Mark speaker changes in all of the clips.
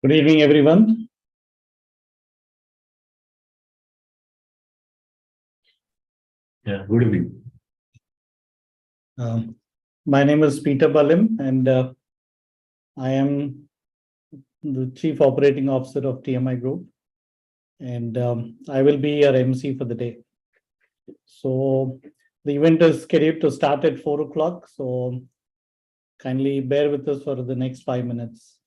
Speaker 1: Good evening, everyone.
Speaker 2: Yeah, good evening.
Speaker 1: My name is Peter Balim, and I am the Chief Operating Officer of TMI Group, and I will be your MC for the day. So the event is scheduled to start at 4 o'clock, so kindly bear with us for the next 5 minutes.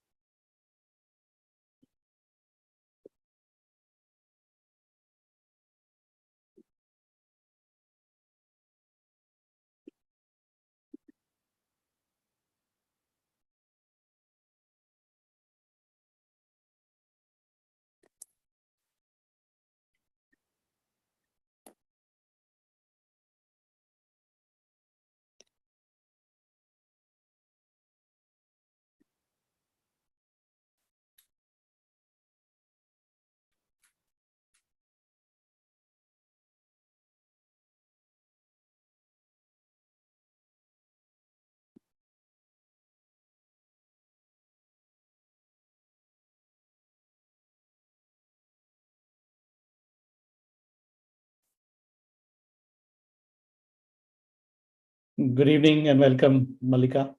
Speaker 1: Good evening and welcome, Malika.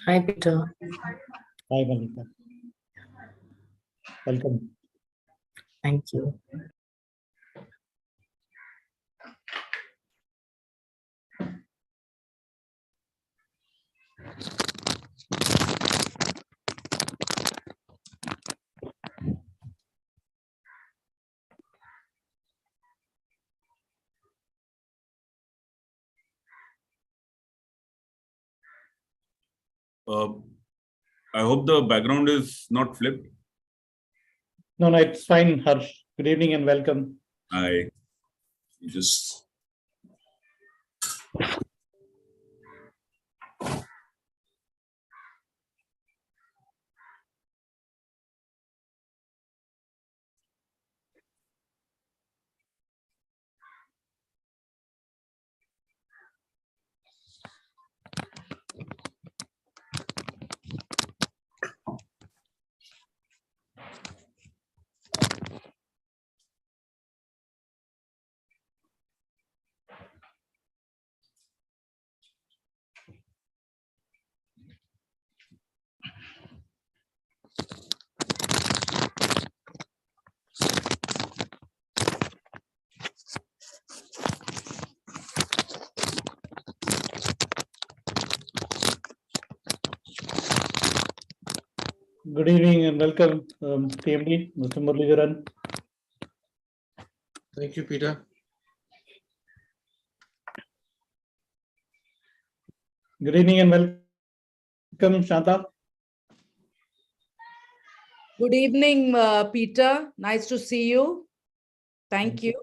Speaker 3: Hi, Peter.
Speaker 1: Hi, Malika. Welcome.
Speaker 3: Thank you.
Speaker 2: I hope the background is not flipped.
Speaker 1: No, it's fine, Harsh. Good evening and welcome.
Speaker 2: I just
Speaker 1: Good evening and welcome, TMD, Mr. Muralidharan.
Speaker 4: Thank you, Peter.
Speaker 1: Good evening and welcome, Shanta.
Speaker 5: Good evening, Peter. Nice to see you. Thank you.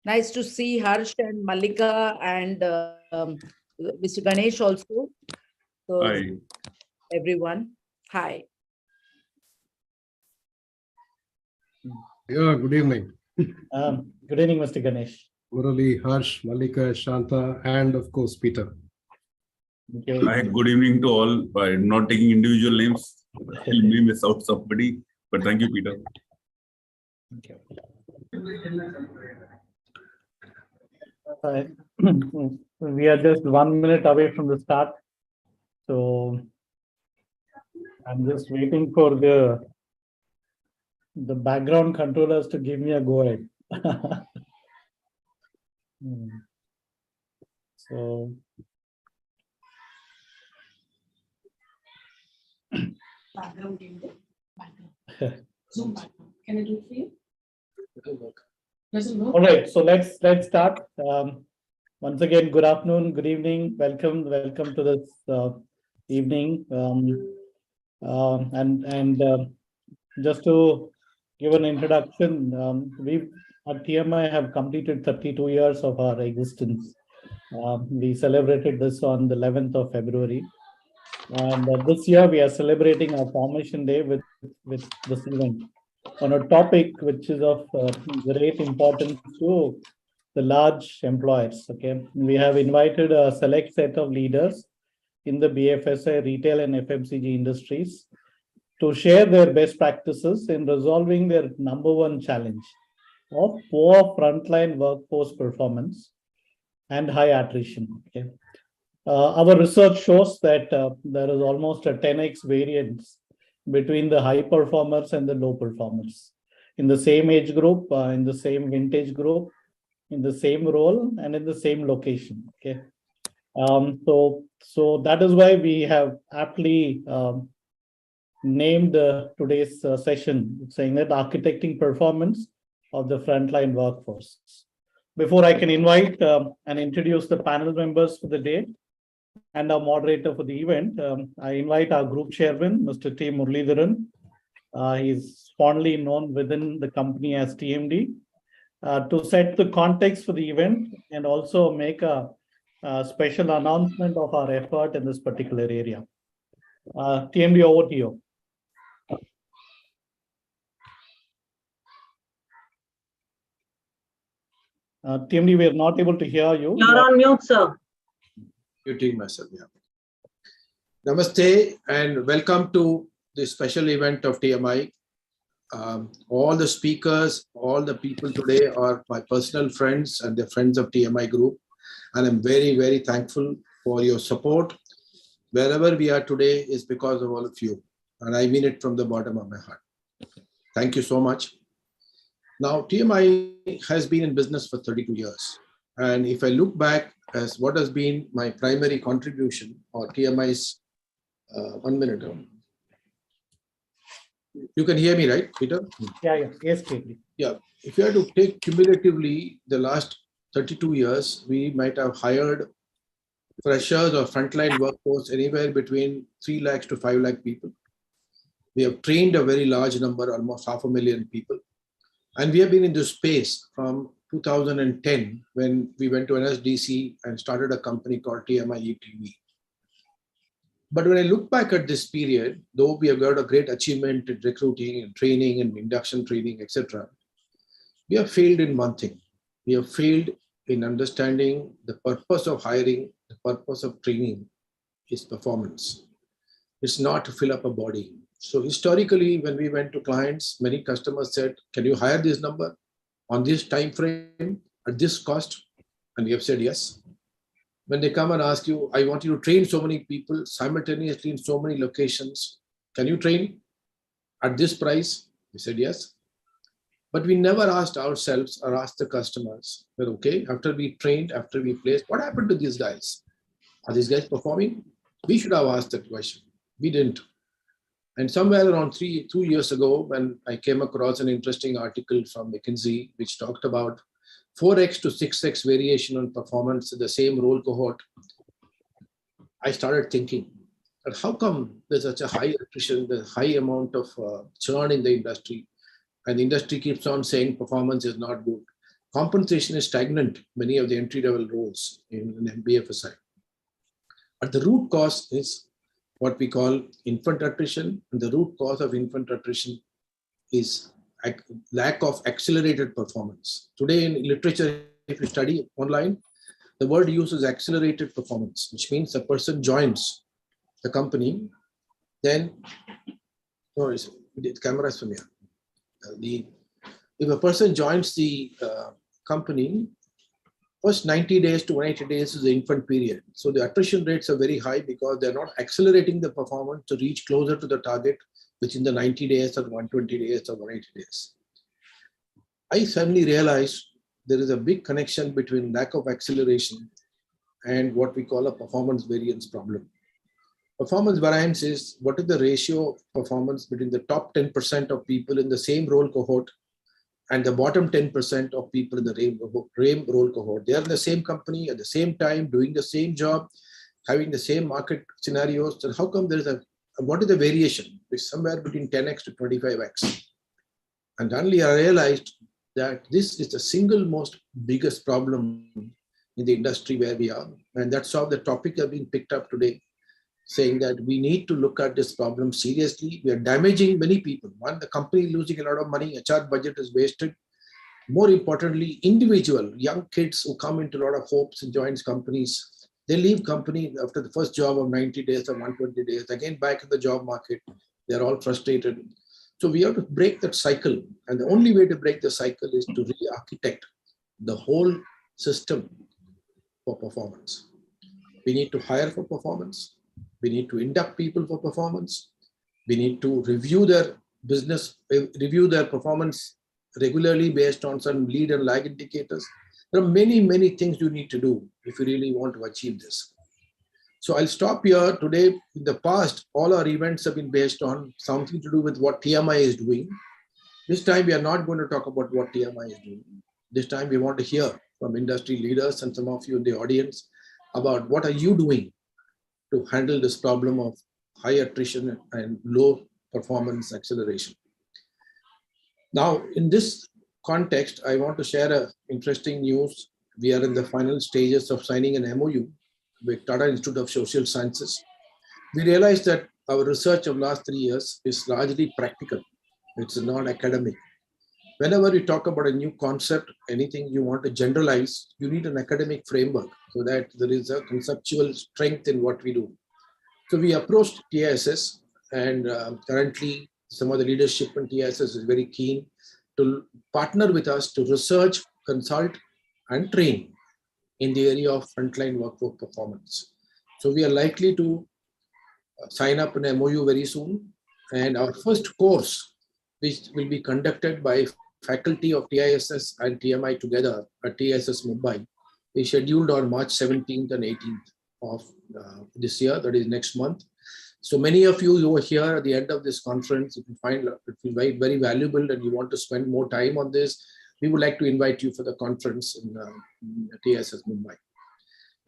Speaker 5: Nice to see Harsh and Malika and Mr. Ganesh also. So,
Speaker 2: Hi.
Speaker 5: everyone. Hi.
Speaker 4: Yeah, good evening.
Speaker 1: Good evening, Mr. Ganesh.
Speaker 4: Murali, Harsh, Malika, Shanta, and of course, Peter.
Speaker 1: Okay.
Speaker 2: Hi, good evening to all. I'm not taking individual names. I may miss out somebody, but thank you, Peter.
Speaker 1: Okay. We are just 1 minute away from the start. So I'm just waiting for the background controllers to give me a go ahead. So
Speaker 6: background. Zoom background. Can I do it for you? Doesn't work.
Speaker 1: all right, so let's start. Once again, good afternoon, good evening. Welcome to this evening. Just to give an introduction, we at TMI have completed 32 years of our existence. We celebrated this on the 11th of February. And this year we are celebrating our formation day with this event on a topic which is of great importance to the large employers. Okay, we have invited a select set of leaders in the BFSI, retail, and FMCG industries to share their best practices in resolving their number one challenge of poor frontline workforce performance and high attrition. Okay. Our research shows that there is almost a 10x variance between the high performers and the low performers in the same age group, in the same vintage group, in the same role, and in the same location. Okay, so that is why we have aptly named today's session, saying that architecting performance of the frontline workforce. Before I can invite and introduce the panel members for the day and our moderator for the event, I invite our group chairman, Mr. T. Muralidharan. He's fondly known within the company as TMD, to set the context for the event and also make a special announcement of our effort in this particular area. TMD, over to you. TMD, we are not able to hear you.
Speaker 7: You're on mute, sir.
Speaker 4: Muting myself, yeah. Namaste and welcome to this special event of TMI. All the speakers, all the people today are my personal friends and they're friends of TMI Group. And I'm very, very thankful for your support. Wherever we are today is because of all of you. And I mean it from the bottom of my heart. Thank you so much. Now, TMI has been in business for 32 years. And if I look back as what has been my primary contribution or TMI's, 1 minute. You can hear me, right, Peter?
Speaker 1: Yeah. Yes, TMD.
Speaker 4: Yeah. If you had to take cumulatively the last 32 years, we might have hired freshers or frontline workforce anywhere between 3 lakhs to 5 lakh people. We have trained a very large number, almost 500,000 people. And we have been in this space from 2010 when we went to NSDC and started a company called TMI ETV. But when I look back at this period, though we have got a great achievement in recruiting and training and induction training, etc., we have failed in one thing. We have failed in understanding the purpose of hiring, the purpose of training is performance. It's not to fill up a body. So historically, when we went to clients, many customers said, can you hire this number on this time frame at this cost? And we have said yes. When they come and ask you, I want you to train so many people simultaneously in so many locations, can you train at this price? We said yes. But we never asked ourselves or asked the customers, well, okay, after we trained, after we placed, what happened to these guys? Are these guys performing? We should have asked that question. We didn't. And somewhere around 2 years ago, when I came across an interesting article from McKinsey, which talked about 4x to 6x variation on performance in the same role cohort, I started thinking, that how come there's such a high attrition, there's high amount of churn in the industry, and the industry keeps on saying performance is not good. Compensation is stagnant, many of the entry-level roles in BFSI. But the root cause is what we call infant attrition, and the root cause of infant attrition is lack of accelerated performance. Today in literature, if you study online, the word used is accelerated performance, which means a person joins the company, then, the camera is from here. If a person joins the company, first 90 days to 180 days is the infant period. So the attrition rates are very high because they're not accelerating the performance to reach closer to the target within the 90 days or 120 days or 180 days. I suddenly realized there is a big connection between lack of acceleration and what we call a performance variance problem. Performance variance is what is the ratio of performance between the top 10% of people in the same role cohort and the bottom 10% of people in the RAIM role cohort. They are in the same company at the same time, doing the same job, having the same market scenarios. And how come there is what is the variation? It's somewhere between 10x to 25x. And only I realized that this is the single most biggest problem in the industry where we are. And that's how the topic has been picked up today, saying that we need to look at this problem seriously. We are damaging many people. One, the company losing a lot of money, HR budget is wasted. More importantly, individual young kids who come into a lot of hopes and joins companies, they leave company after the first job of 90 days or 120 days, again back in the job market. They're all frustrated. So we have to break that cycle. And the only way to break the cycle is to re-architect the whole system for performance. We need to hire for performance. We need to induct people for performance. We need to review their business, review their performance regularly based on some lead and lag indicators. There are many, many things you need to do if you really want to achieve this. So I'll stop here today. In the past, all our events have been based on something to do with what TMI is doing. This time, we are not going to talk about what TMI is doing. This time, we want to hear from industry leaders and some of you in the audience about what are you doing to handle this problem of high attrition and low performance acceleration. Now, in this context, I want to share an interesting news. We are in the final stages of signing an MOU with Tata Institute of Social Sciences. We realized that our research of last 3 years is largely practical. It's not academic. Whenever you talk about a new concept, anything you want to generalize, you need an academic framework so that there is a conceptual strength in what we do. So we approached TISS, and currently some of the leadership in TISS is very keen to partner with us to research, consult, and train in the area of frontline workforce performance. So we are likely to sign up an MOU very soon. And our first course, which will be conducted by faculty of TISS and TMI together at TISS Mumbai, is scheduled on March 17th and 18th of this year, that is next month. So many of you who are here at the end of this conference, if you find it very, very valuable and you want to spend more time on this, we would like to invite you for the conference in TISS Mumbai.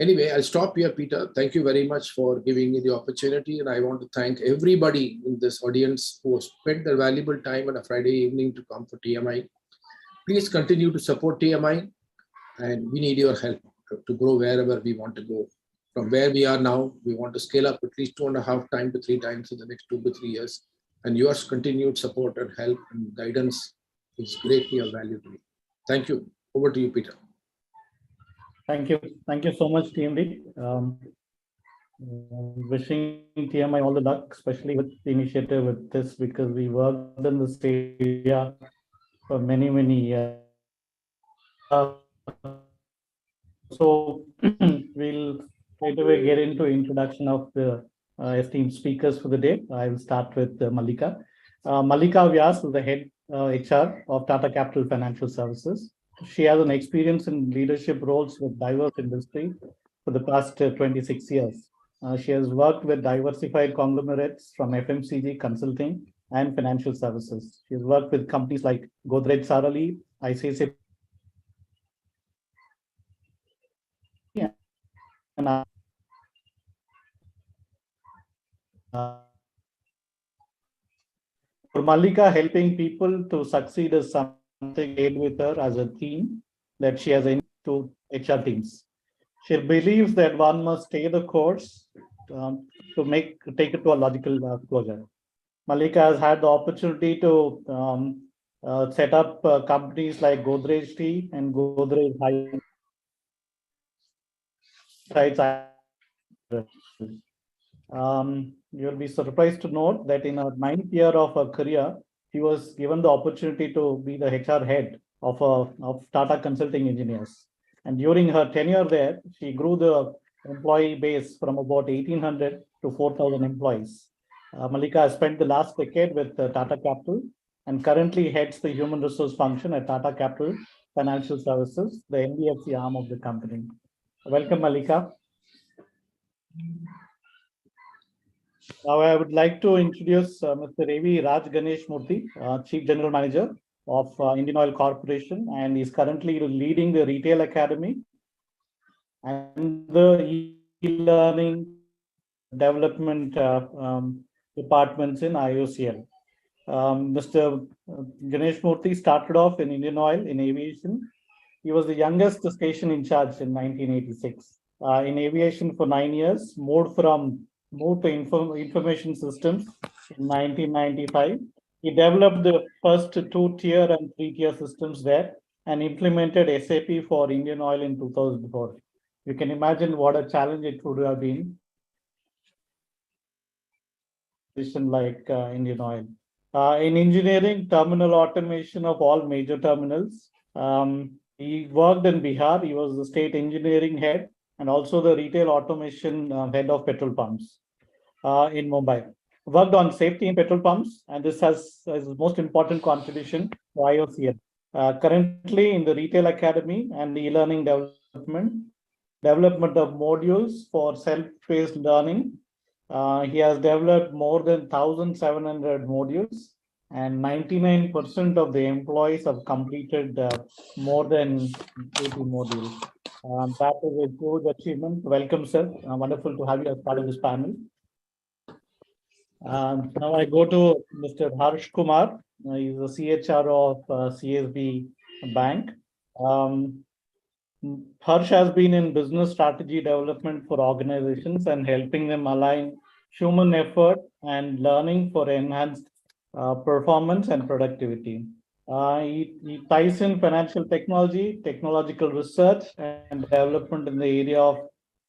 Speaker 4: Anyway, I'll stop here, Peter. Thank you very much for giving me the opportunity. And I want to thank everybody in this audience who spent their valuable time on a Friday evening to come for TMI. Please continue to support TMI, and we need your help to grow wherever we want to go. From where we are now, we want to scale up at least 2.5 times to 3 times in the next 2 to 3 years. And your continued support and help and guidance is greatly of value to me. Thank you. Over to you, Peter.
Speaker 1: Thank you. Thank you so much, TMD. Wishing TMI all the luck, especially with the initiative with this, because we worked in this area for many, many years. So we'll straight away get into introduction of the esteemed speakers for the day. I will start with Mallika. Mallika Vyas is the head HR of Tata Capital Financial Services. She has an experience in leadership roles with diverse industry for the past 26 years. She has worked with diversified conglomerates from FMCG consulting and financial services. She has worked with companies like Godrej Sarali, ICICI, and for Mallika, helping people to succeed is something made with her as a theme that she has into HR teams. She believes that one must stay the course to take it to a logical closure. Mallika has had the opportunity to set up companies like Godrej Tea and Godrej High. You'll be surprised to note that in her 9th year of her career, she was given the opportunity to be the HR head of Tata Consulting Engineers. And during her tenure there, she grew the employee base from about 1,800 to 4,000 employees. Mallika has spent the last decade with Tata Capital and currently heads the human resource function at Tata Capital Financial Services, the NBFC arm of the company. Welcome, Mallika. Now, I would like to introduce Mr. Ravi Raj Ganesh Murthy, Chief General Manager, of Indian Oil Corporation, and he's currently leading the Retail Academy and the e-learning development departments in IOCL. Mr. Ganesh Murthy started off in Indian Oil in aviation. He was the youngest station in charge in 1986. In aviation for 9 years, moved to information systems in 1995. He developed the first 2-tier and 3-tier systems there and implemented SAP for Indian Oil in 2004. You can imagine what a challenge it would have been like Indian Oil. In engineering, terminal automation of all major terminals. He worked in Bihar. He was the state engineering head and also the retail automation head of petrol pumps in Mumbai. Worked on safety in petrol pumps, and this has his most important contribution to IOCL. Currently in the Retail Academy and the e-learning development of modules for self-paced learning. He has developed more than 1,700 modules, and 99% of the employees have completed more than 80 modules. That is a huge achievement. Welcome, sir. Wonderful to have you as part of this panel. Now I go to Mr. Harsh Kumar. He's the CHRO of CSB Bank. Harsh has been in business strategy development for organizations and helping them align human effort and learning for enhanced performance and productivity. He ties in financial technology, technological research, and development in the area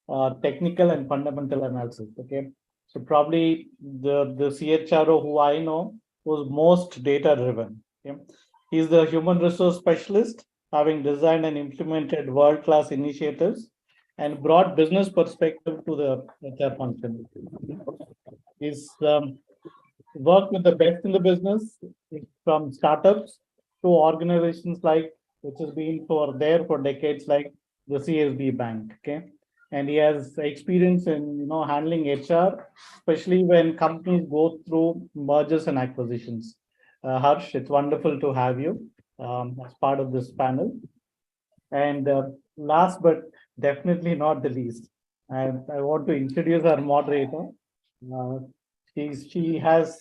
Speaker 1: of technical and fundamental analysis. Okay, so probably the CHRO who I know was most data driven. Okay, he's the human resource specialist, having designed and implemented world-class initiatives and brought business perspective to the HR function. He's worked with the best in the business, from startups to organizations like, which has been there for decades, like the CSB Bank. Okay, and he has experience in handling HR, especially when companies go through mergers and acquisitions. Harsh, it's wonderful to have you as part of this panel. And last but definitely not the least, I want to introduce our moderator. She has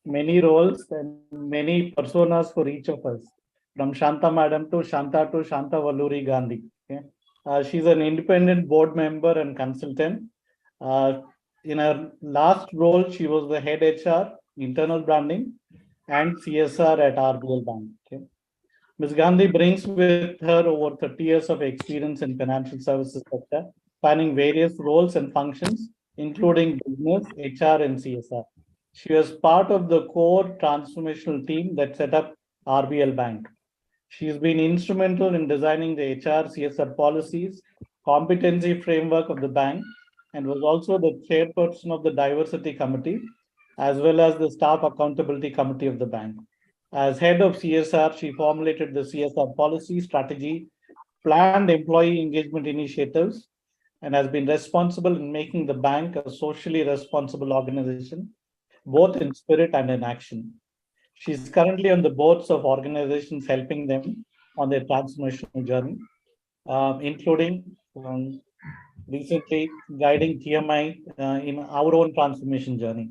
Speaker 1: many roles and many personas for each of us, from Shanta Madam to Shanta Valluri Gandhi. Okay? She's an independent board member and consultant. In her last role, she was the head HR, internal branding, and CSR at RBL Bank. Okay? Ms. Gandhi brings with her over 30 years of experience in financial services sector, spanning various roles and functions, including business, HR, and CSR. She was part of the core transformational team that set up RBL Bank. She's been instrumental in designing the HR CSR policies, competency framework of the bank, and was also the chairperson of the diversity committee, as well as the staff accountability committee of the bank. As head of CSR, she formulated the CSR policy, strategy, planned employee engagement initiatives, and has been responsible in making the bank a socially responsible organization, both in spirit and in action. She's currently on the boards of organizations helping them on their transformational journey, including recently guiding TMI in our own transformation journey.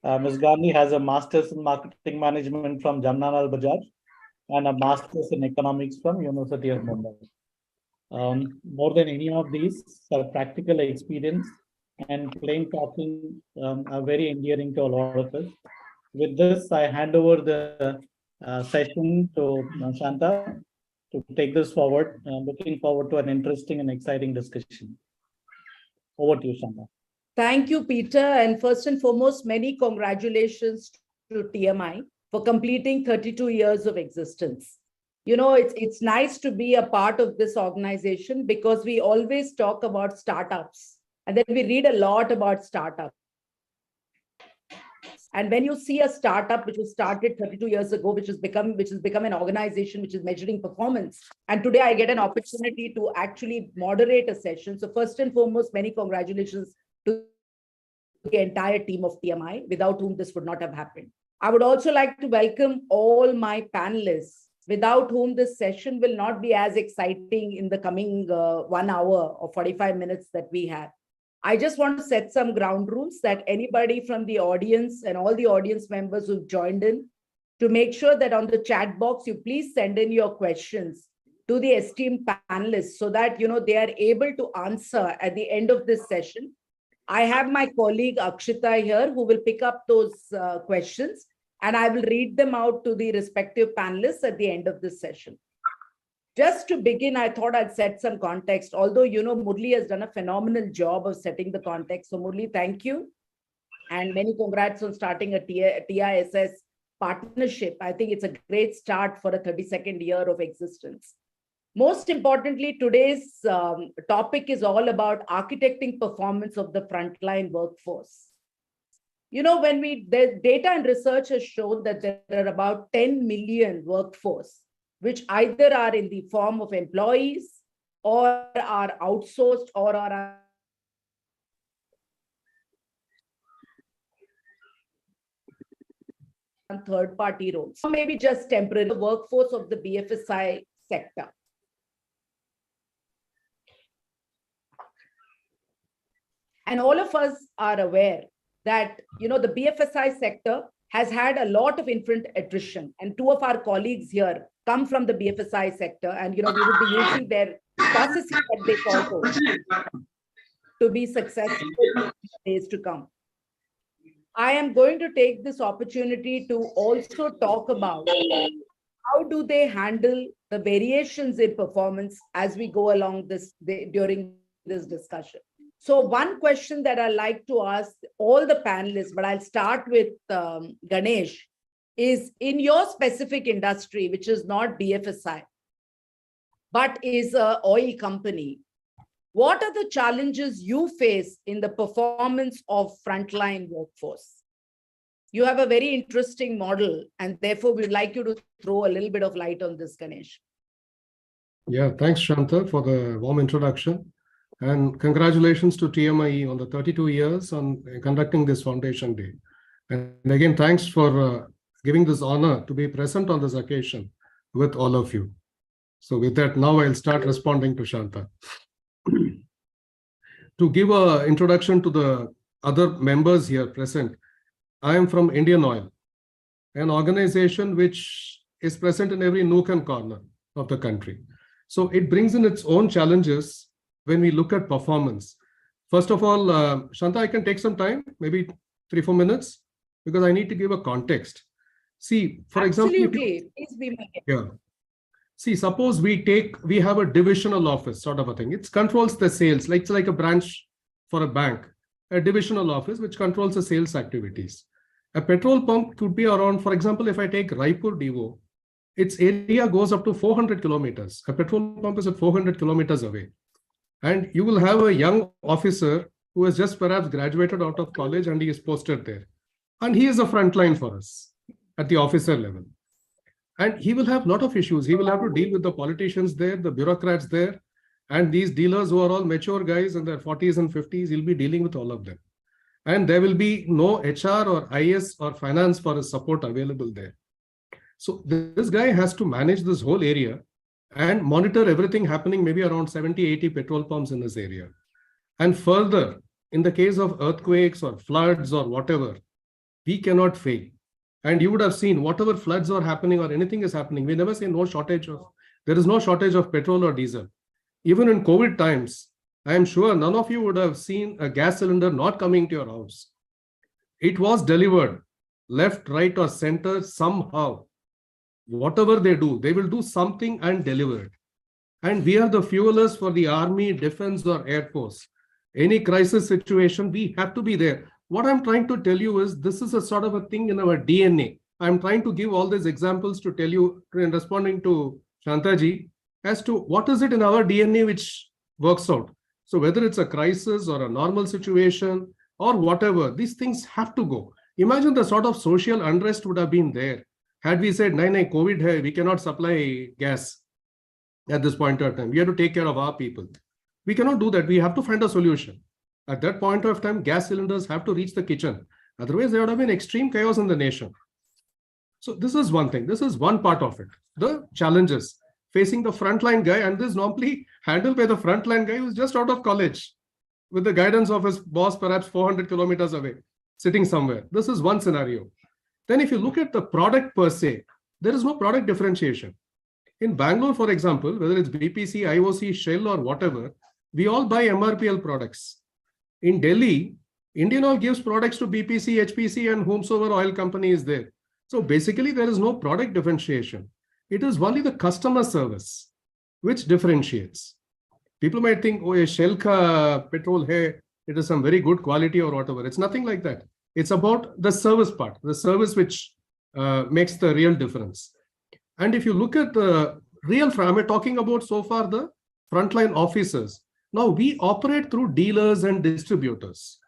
Speaker 1: Ms. Gandhi has a master's in marketing management from Jamnalal Bajaj and a master's in economics from University of Mumbai. More than any of these, her practical experience and plain talking are very endearing to a lot of us. With this, I hand over the session to Shanta to take this forward. Looking forward to an interesting and exciting discussion. Over to you, Shanta.
Speaker 5: Thank you, Peter. And first and foremost, many congratulations to TMI for completing 32 years of existence. It's nice to be a part of this organization because we always talk about startups and then we read a lot about startups. And when you see a startup which was started 32 years ago, which has become an organization which is measuring performance, and today I get an opportunity to actually moderate a session. So first and foremost, many congratulations to the entire team of TMI, without whom this would not have happened. I would also like to welcome all my panelists, without whom this session will not be as exciting in the coming 1 hour or 45 minutes that we have. I just want to set some ground rules that anybody from the audience and all the audience members who've joined in, to make sure that on the chat box, you please send in your questions to the esteemed panelists so that they are able to answer at the end of this session. I have my colleague Akshita here who will pick up those questions, and I will read them out to the respective panelists at the end of this session. Just to begin, I thought I'd set some context, although, Murli has done a phenomenal job of setting the context. So Murli, thank you. And many congrats on starting a TISS partnership. I think it's a great start for a 32nd year of existence. Most importantly, today's topic is all about architecting performance of the frontline workforce. When the data and research has shown that there are about 10 million workforce, which either are in the form of employees or are outsourced or are on third-party roles, or maybe just temporary workforce of the BFSI sector. And all of us are aware that, the BFSI sector has had a lot of infant attrition. And two of our colleagues here come from the BFSI sector, and, we would be using their processes that they follow to be successful in the days to come. I am going to take this opportunity to also talk about how do they handle the variations in performance as we go along during this discussion. So one question that I like to ask all the panelists, but I'll start with Ganesh, is in your specific industry, which is not BFSI, but is an oil company, what are the challenges you face in the performance of frontline workforce? You have a very interesting model, and therefore we'd like you to throw a little bit of light on this, Ganesh.
Speaker 7: Yeah, thanks, Shanta, for the warm introduction. And congratulations to TMI on the 32 years on conducting this Foundation Day. And again, thanks for giving this honor to be present on this occasion with all of you. So with that, now I'll start responding to Shanta. To give an introduction to the other members here present, I am from Indian Oil, an organization which is present in every nook and corner of the country. So it brings in its own challenges when we look at performance. First of all, Shanta, I can take some time, maybe 3-4 minutes, because I need to give a context. See, for example,
Speaker 5: please be my guest.
Speaker 7: Yeah. See, suppose we have a divisional office sort of a thing. It controls the sales, like it's like a branch for a bank, a divisional office which controls the sales activities. A petrol pump could be around, for example, if I take Raipur Devo, its area goes up to 400 kilometers. A petrol pump is at 400 kilometers away. And you will have a young officer who has just perhaps graduated out of college and he is posted there. And he is a frontline for us at the officer level. And he will have a lot of issues. He will have to deal with the politicians there, the bureaucrats there, and these dealers who are all mature guys in their 40s and 50s. He'll be dealing with all of them. And there will be no HR or IS or finance for his support available there. So this guy has to manage this whole area and monitor everything happening, maybe around 70-80 petrol pumps in this area. And further, in the case of earthquakes or floods or whatever, we cannot fail. And you would have seen whatever floods are happening or anything is happening, we never say there is no shortage of petrol or diesel. Even in COVID times, I am sure none of you would have seen a gas cylinder not coming to your house. It was delivered left, right, or center somehow. Whatever they do, they will do something and deliver it. And we are the fuelers for the army, defense, or air force. Any crisis situation, we have to be there. What I'm trying to tell you is this is a sort of a thing in our DNA. I'm trying to give all these examples to tell you, in responding to Shantaji, as to what is it in our DNA which works out. So whether it's a crisis or a normal situation or whatever, these things have to go. Imagine the sort of social unrest would have been there had we said, "Nahin, COVID hai, we cannot supply gas at this point of time. We have to take care of our people." We cannot do that. We have to find a solution. At that point of time, gas cylinders have to reach the kitchen. Otherwise, there would have been extreme chaos in the nation. So this is one thing. This is one part of it. The challenges facing the frontline guy, and this is normally handled by the frontline guy who's just out of college with the guidance of his boss, perhaps 400 kilometers away, sitting somewhere. This is one scenario. Then if you look at the product per se, there is no product differentiation. In Bangalore, for example, whether it's BPC, IOC, Shell, or whatever, we all buy MRPL products. In Delhi, Indian Oil gives products to BPC, HPC, and whomsoever oil company is there. So basically, there is no product differentiation. It is only the customer service which differentiates. People might think, oh, a Shell ka petrol hai, it is some very good quality or whatever. It's nothing like that. It's about the service part, the service which makes the real difference. And if you look at the real, I'm talking about so far the frontline officers. Now we operate through dealers and distributors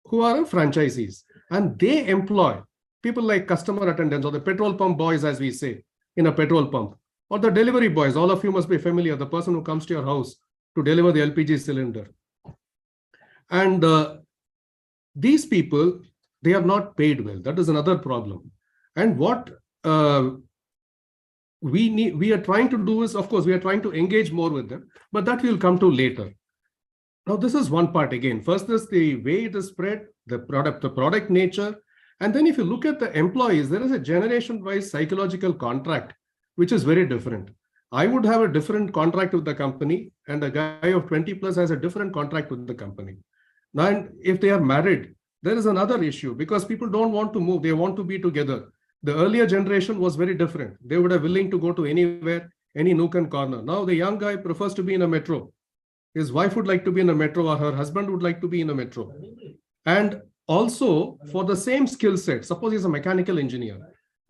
Speaker 7: who are franchisees, and they employ people like customer attendants or the petrol pump boys, as we say, in a petrol pump, or the delivery boys. All of you must be familiar, the person who comes to your house to deliver the LPG cylinder. And these people, they are not paid well. That is another problem. And what we are trying to do is, of course, we are trying to engage more with them, but that we'll come to later. Now, this is one part again. First is the way it is spread, the product nature. And then if you look at the employees, there is a generation-wise psychological contract, which is very different. I would have a different contract with the company, and a guy of 20 plus has a different contract with the company. Now, and if they are married, there is another issue because people don't want to move. They want to be together. The earlier generation was very different. They would have willing to go to anywhere, any nook and corner. Now the young guy prefers to be in a metro. His wife would like to be in a metro, or her husband would like to be in a metro. And also for the same skill set, suppose he's a mechanical engineer,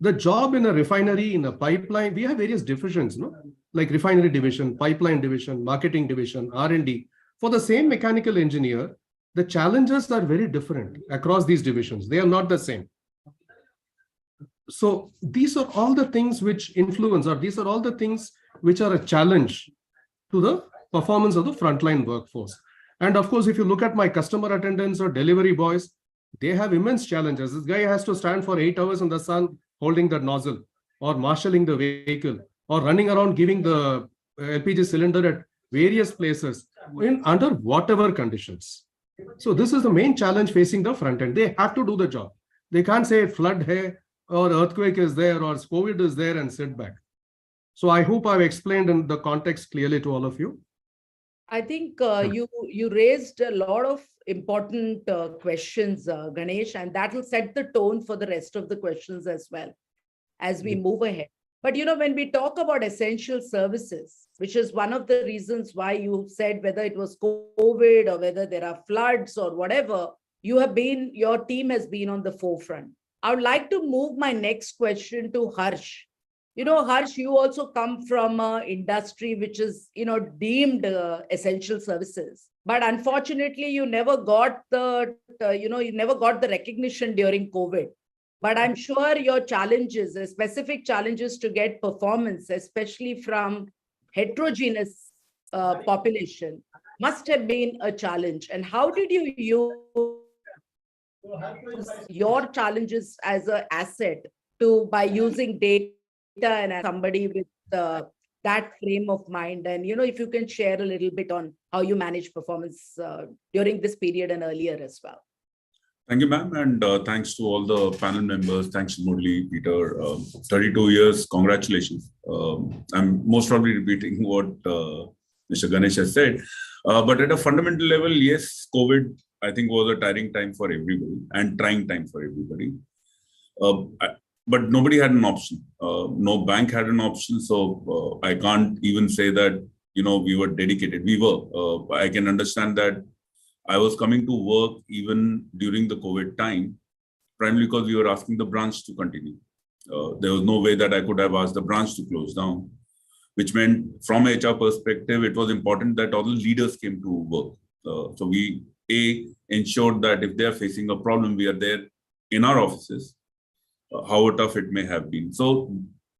Speaker 7: the job in a refinery, in a pipeline, we have various divisions, no? Like refinery division, pipeline division, marketing division, R&D. For the same mechanical engineer, the challenges are very different across these divisions. They are not the same. So these are all the things which influence, or these are all the things which are a challenge to the performance of the frontline workforce. And of course, if you look at my customer attendants or delivery boys, they have immense challenges. This guy has to stand for 8 hours in the sun holding the nozzle, or marshalling the vehicle, or running around giving the LPG cylinder at various places under whatever conditions. So this is the main challenge facing the front end. They have to do the job. They can't say flood hai, or earthquake is there, or COVID is there, and sit back. So I hope I've explained in the context clearly to all of you.
Speaker 5: I think you raised a lot of important questions, Ganesh, and that will set the tone for the rest of the questions as well as we move ahead. But when we talk about essential services, which is one of the reasons why you said whether it was COVID or whether there are floods or whatever, your team has been on the forefront. I would like to move my next question to Harsh. Harsh, you also come from an industry which is, deemed essential services. But unfortunately, you never got the recognition during COVID. But I'm sure your challenges, specific challenges to get performance, especially from heterogeneous population, must have been a challenge. And how did you use your challenges as an asset by using data and as somebody with that frame of mind? And, if you can share a little bit on how you manage performance during this period and earlier as well.
Speaker 2: Thank you, ma'am. And thanks to all the panel members. Thanks to Murli, Peter. 32 years, congratulations. I'm most probably repeating what Mr. Ganesh has said. But at a fundamental level, yes, COVID, I think, was a tiring time for everybody and trying time for everybody. But nobody had an option. No bank had an option. So I can't even say that, we were dedicated. We were. I can understand that I was coming to work even during the COVID time, primarily because we were asking the branch to continue. There was no way that I could have asked the branch to close down, which meant from HR perspective, it was important that all the leaders came to work. So we ensured that if they are facing a problem, we are there in our offices, however tough it may have been. So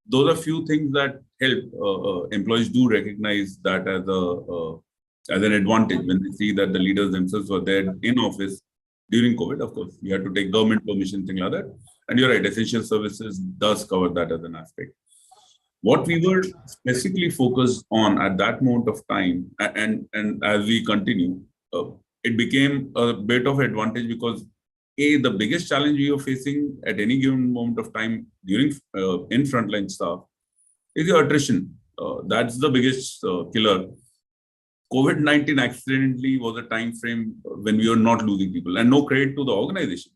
Speaker 2: those are few things that help. Employees do recognize that as an advantage when they see that the leaders themselves were there in office during COVID. Of course, we had to take government permission, things like that. And you're right, essential services does cover that as an aspect. What we were specifically focused on at that moment of time, and as we continue, it became a bit of advantage because the biggest challenge we are facing at any given moment of time during in frontline staff is your attrition. That's the biggest killer. COVID-19 accidentally was a time frame when we were not losing people, and no credit to the organization.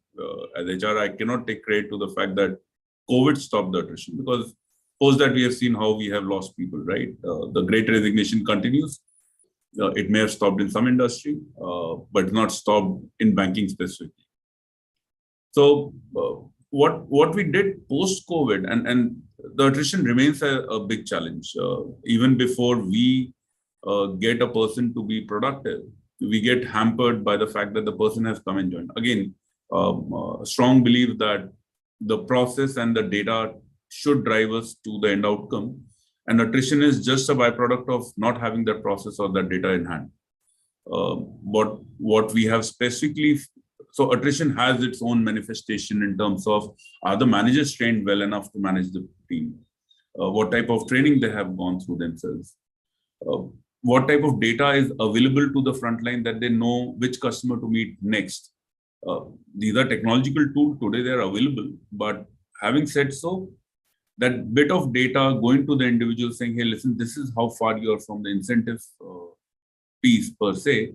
Speaker 2: As HR, I cannot take credit to the fact that COVID stopped the attrition, because post that we have seen how we have lost people, right? The great resignation continues. It may have stopped in some industry, but not stopped in banking specifically. So what we did post-COVID, and the attrition remains a big challenge. Even before we get a person to be productive, we get hampered by the fact that the person has come and joined. Again, strong belief that the process and the data should drive us to the end outcome. And attrition is just a byproduct of not having that process or that data in hand. What we have specifically, so attrition has its own manifestation in terms of, are the managers trained well enough to manage the team? What type of training they have gone through themselves? What type of data is available to the frontline that they know which customer to meet next? These are technological tools today, they are available. But having said so, that bit of data going to the individual saying, hey, listen, this is how far you are from the incentive piece per se,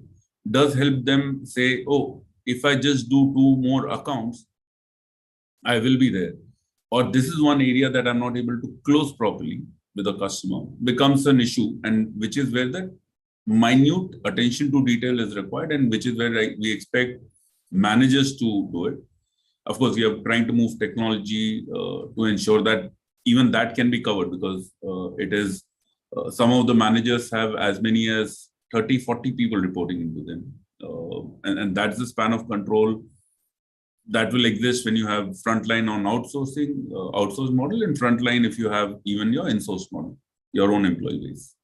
Speaker 2: does help them say, oh, if I just do 2 more accounts, I will be there. Or this is one area that I'm not able to close properly with a customer, becomes an issue, and which is where the minute attention to detail is required, and which is where we expect managers to do it. Of course, we are trying to move technology to ensure that even that can be covered, because it is some of the managers have as many as 30, 40 people reporting into them. And that's the span of control that will exist when you have frontline on outsourced model, and frontline if you have even your in-source model, your own employee base.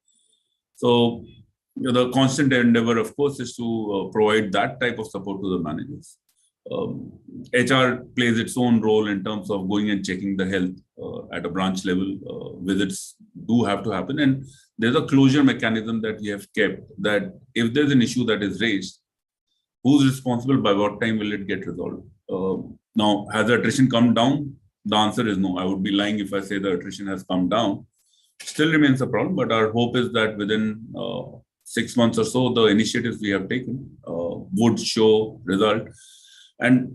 Speaker 2: So the constant endeavor, of course, is to provide that type of support to the managers. HR plays its own role in terms of going and checking the health at a branch level. Visits do have to happen, and there's a closure mechanism that we have kept, that if there's an issue that is raised, who's responsible, by what time will it get resolved? Now, has the attrition come down? The answer is no. I would be lying if I say the attrition has come down. Still remains a problem, but our hope is that within 6 months or so, the initiatives we have taken would show result. And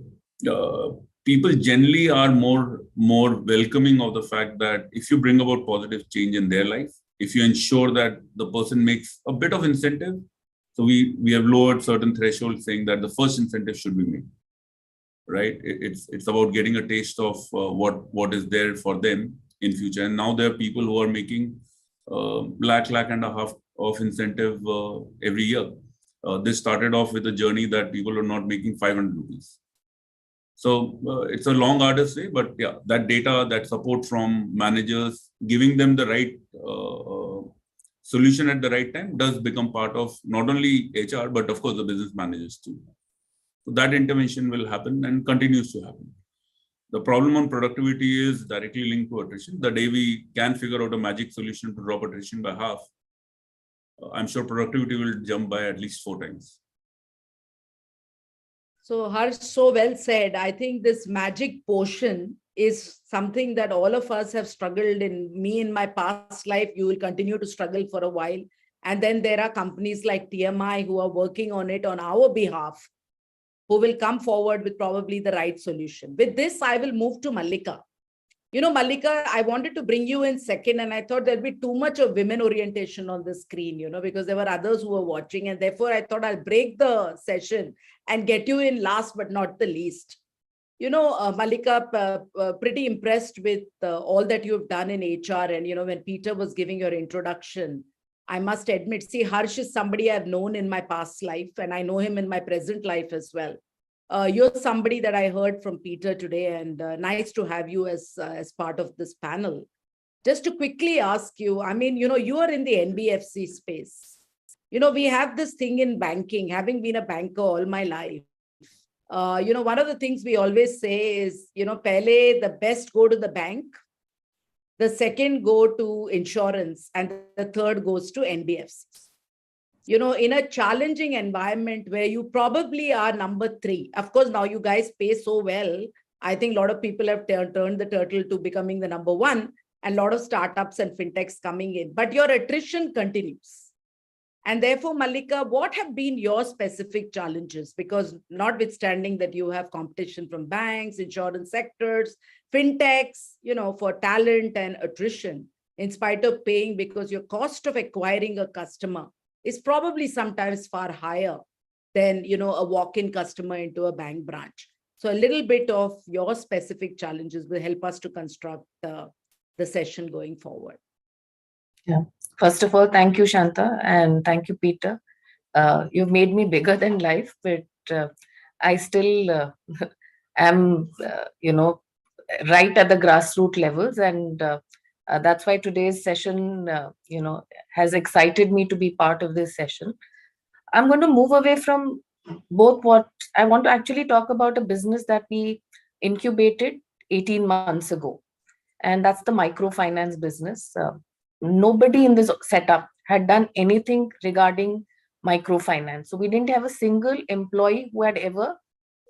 Speaker 2: people generally are more welcoming of the fact that if you bring about positive change in their life, if you ensure that the person makes a bit of incentive, so we have lowered certain thresholds saying that the first incentive should be made, right? It's about getting a taste of what is there for them in future. And now there are people who are making lakh and a half of incentive every year. This started off with a journey that people are not making 500 rupees. So it's a long, arduous way, but yeah, that data, that support from managers, giving them the right solution at the right time does become part of not only HR, but of course the business managers too. So that intervention will happen and continues to happen. The problem on productivity is directly linked to attrition. The day we can figure out a magic solution to drop attrition by half, I'm sure productivity will jump by at least 4 times.
Speaker 5: So Harsh, so well said. I think this magic potion is something that all of us have struggled in my past life. You will continue to struggle for a while. And then there are companies like TMI who are working on it on our behalf, who will come forward with probably the right solution. With this, I will move to Mallika. You know, Mallika, I wanted to bring you in second, and I thought there'd be too much of women orientation on the screen, you know, because there were others who were watching, and therefore I thought I'll break the session and get you in last but not the least. You know, Mallika, pretty impressed with all that you've done in HR. And, you know, when Peter was giving your introduction, I must admit, see, Harsh is somebody I've known in my past life, and I know him in my present life as well. You're somebody that I heard from Peter today, and nice to have you as part of this panel. Just to quickly ask you, I mean, you know, you are in the NBFC space. You know, we have this thing in banking, having been a banker all my life. One of the things we always say is, pehle the best go to the bank, the second go to insurance, and the third goes to NBFCs. In a challenging environment where you probably are number 3, of course, now you guys pay so well. I think a lot of people have turned the turtle to becoming the number 1, and a lot of startups and fintechs coming in, but your attrition continues. And therefore, Mallika, what have been your specific challenges? Because notwithstanding that you have competition from banks, insurance sectors, fintechs, for talent and attrition, in spite of paying, because your cost of acquiring a customer is probably sometimes far higher than, a walk-in customer into a bank branch. So a little bit of your specific challenges will help us to construct the session going forward.
Speaker 3: Yeah. First of all, thank you, Shanta, and thank you, Peter. You've made me bigger than life, but I still am, right at the grassroots levels, and that's why today's session, has excited me to be part of this session. I'm going to move away from both what I want to actually talk about a business that we incubated 18 months ago, and that's the microfinance business. Nobody in this setup had done anything regarding microfinance. So we didn't have a single employee who had ever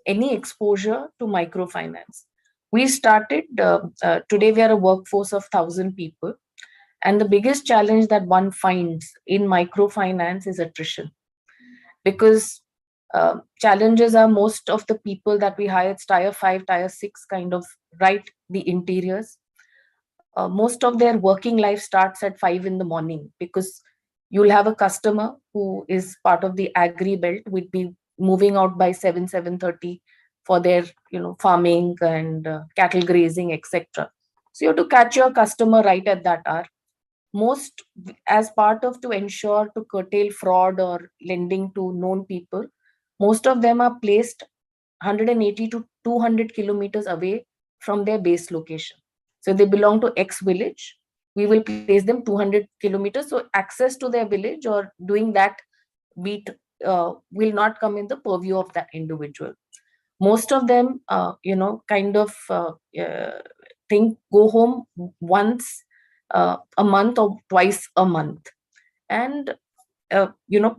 Speaker 3: any exposure to microfinance. We started, today we are a workforce of 1,000 people. And the biggest challenge that one finds in microfinance is attrition. Because challenges are most of the people that we hire, it's tier 5, tier 6 kind of, right, the interiors. Most of their working life starts at 5 in the morning, because you'll have a customer who is part of the agri belt, would be moving out by 7:30 for their farming and cattle grazing, etc. So you have to catch your customer right at that hour. Most, as part of to ensure to curtail fraud or lending to known people, most of them are placed 180 to 200 kilometers away from their base location. So they belong to X village, we will place them 200 kilometers. So access to their village or doing that beat will not come in the purview of that individual. Most of them, think go home once a month or twice a month. And,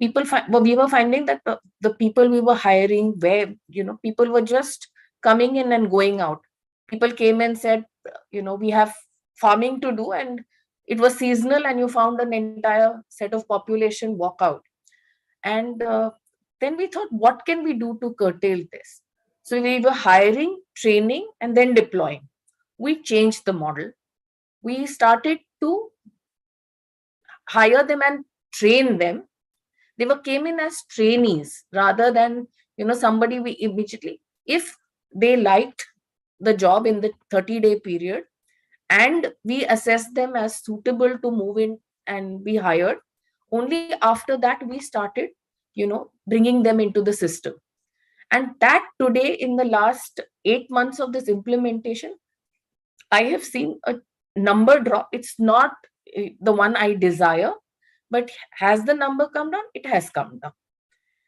Speaker 3: people we were finding that the people we were hiring, where, people were just coming in and going out. People came and said, we have farming to do, and it was seasonal, and you found an entire set of population walk out. And then we thought, what can we do to curtail this? So we were hiring, training, and then deploying. We changed the model. We started to hire them and train them. They came in as trainees rather than, somebody we immediately, if they liked the job in the 30-day period, and we assessed them as suitable to move in and be hired, only after that we started, bringing them into the system. And that today, in the last 8 months of this implementation, I have seen a number drop. It's not the one I desire, but has the number come down? It has come down.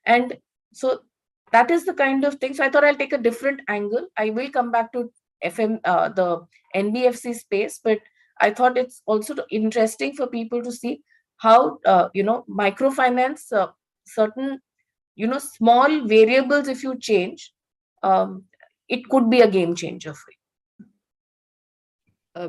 Speaker 3: And so that is the kind of thing. So I thought I'll take a different angle. I will come back to the NBFC space, but I thought it's also interesting for people to see how, microfinance, certain, small variables, if you change, it could be a game changer for you.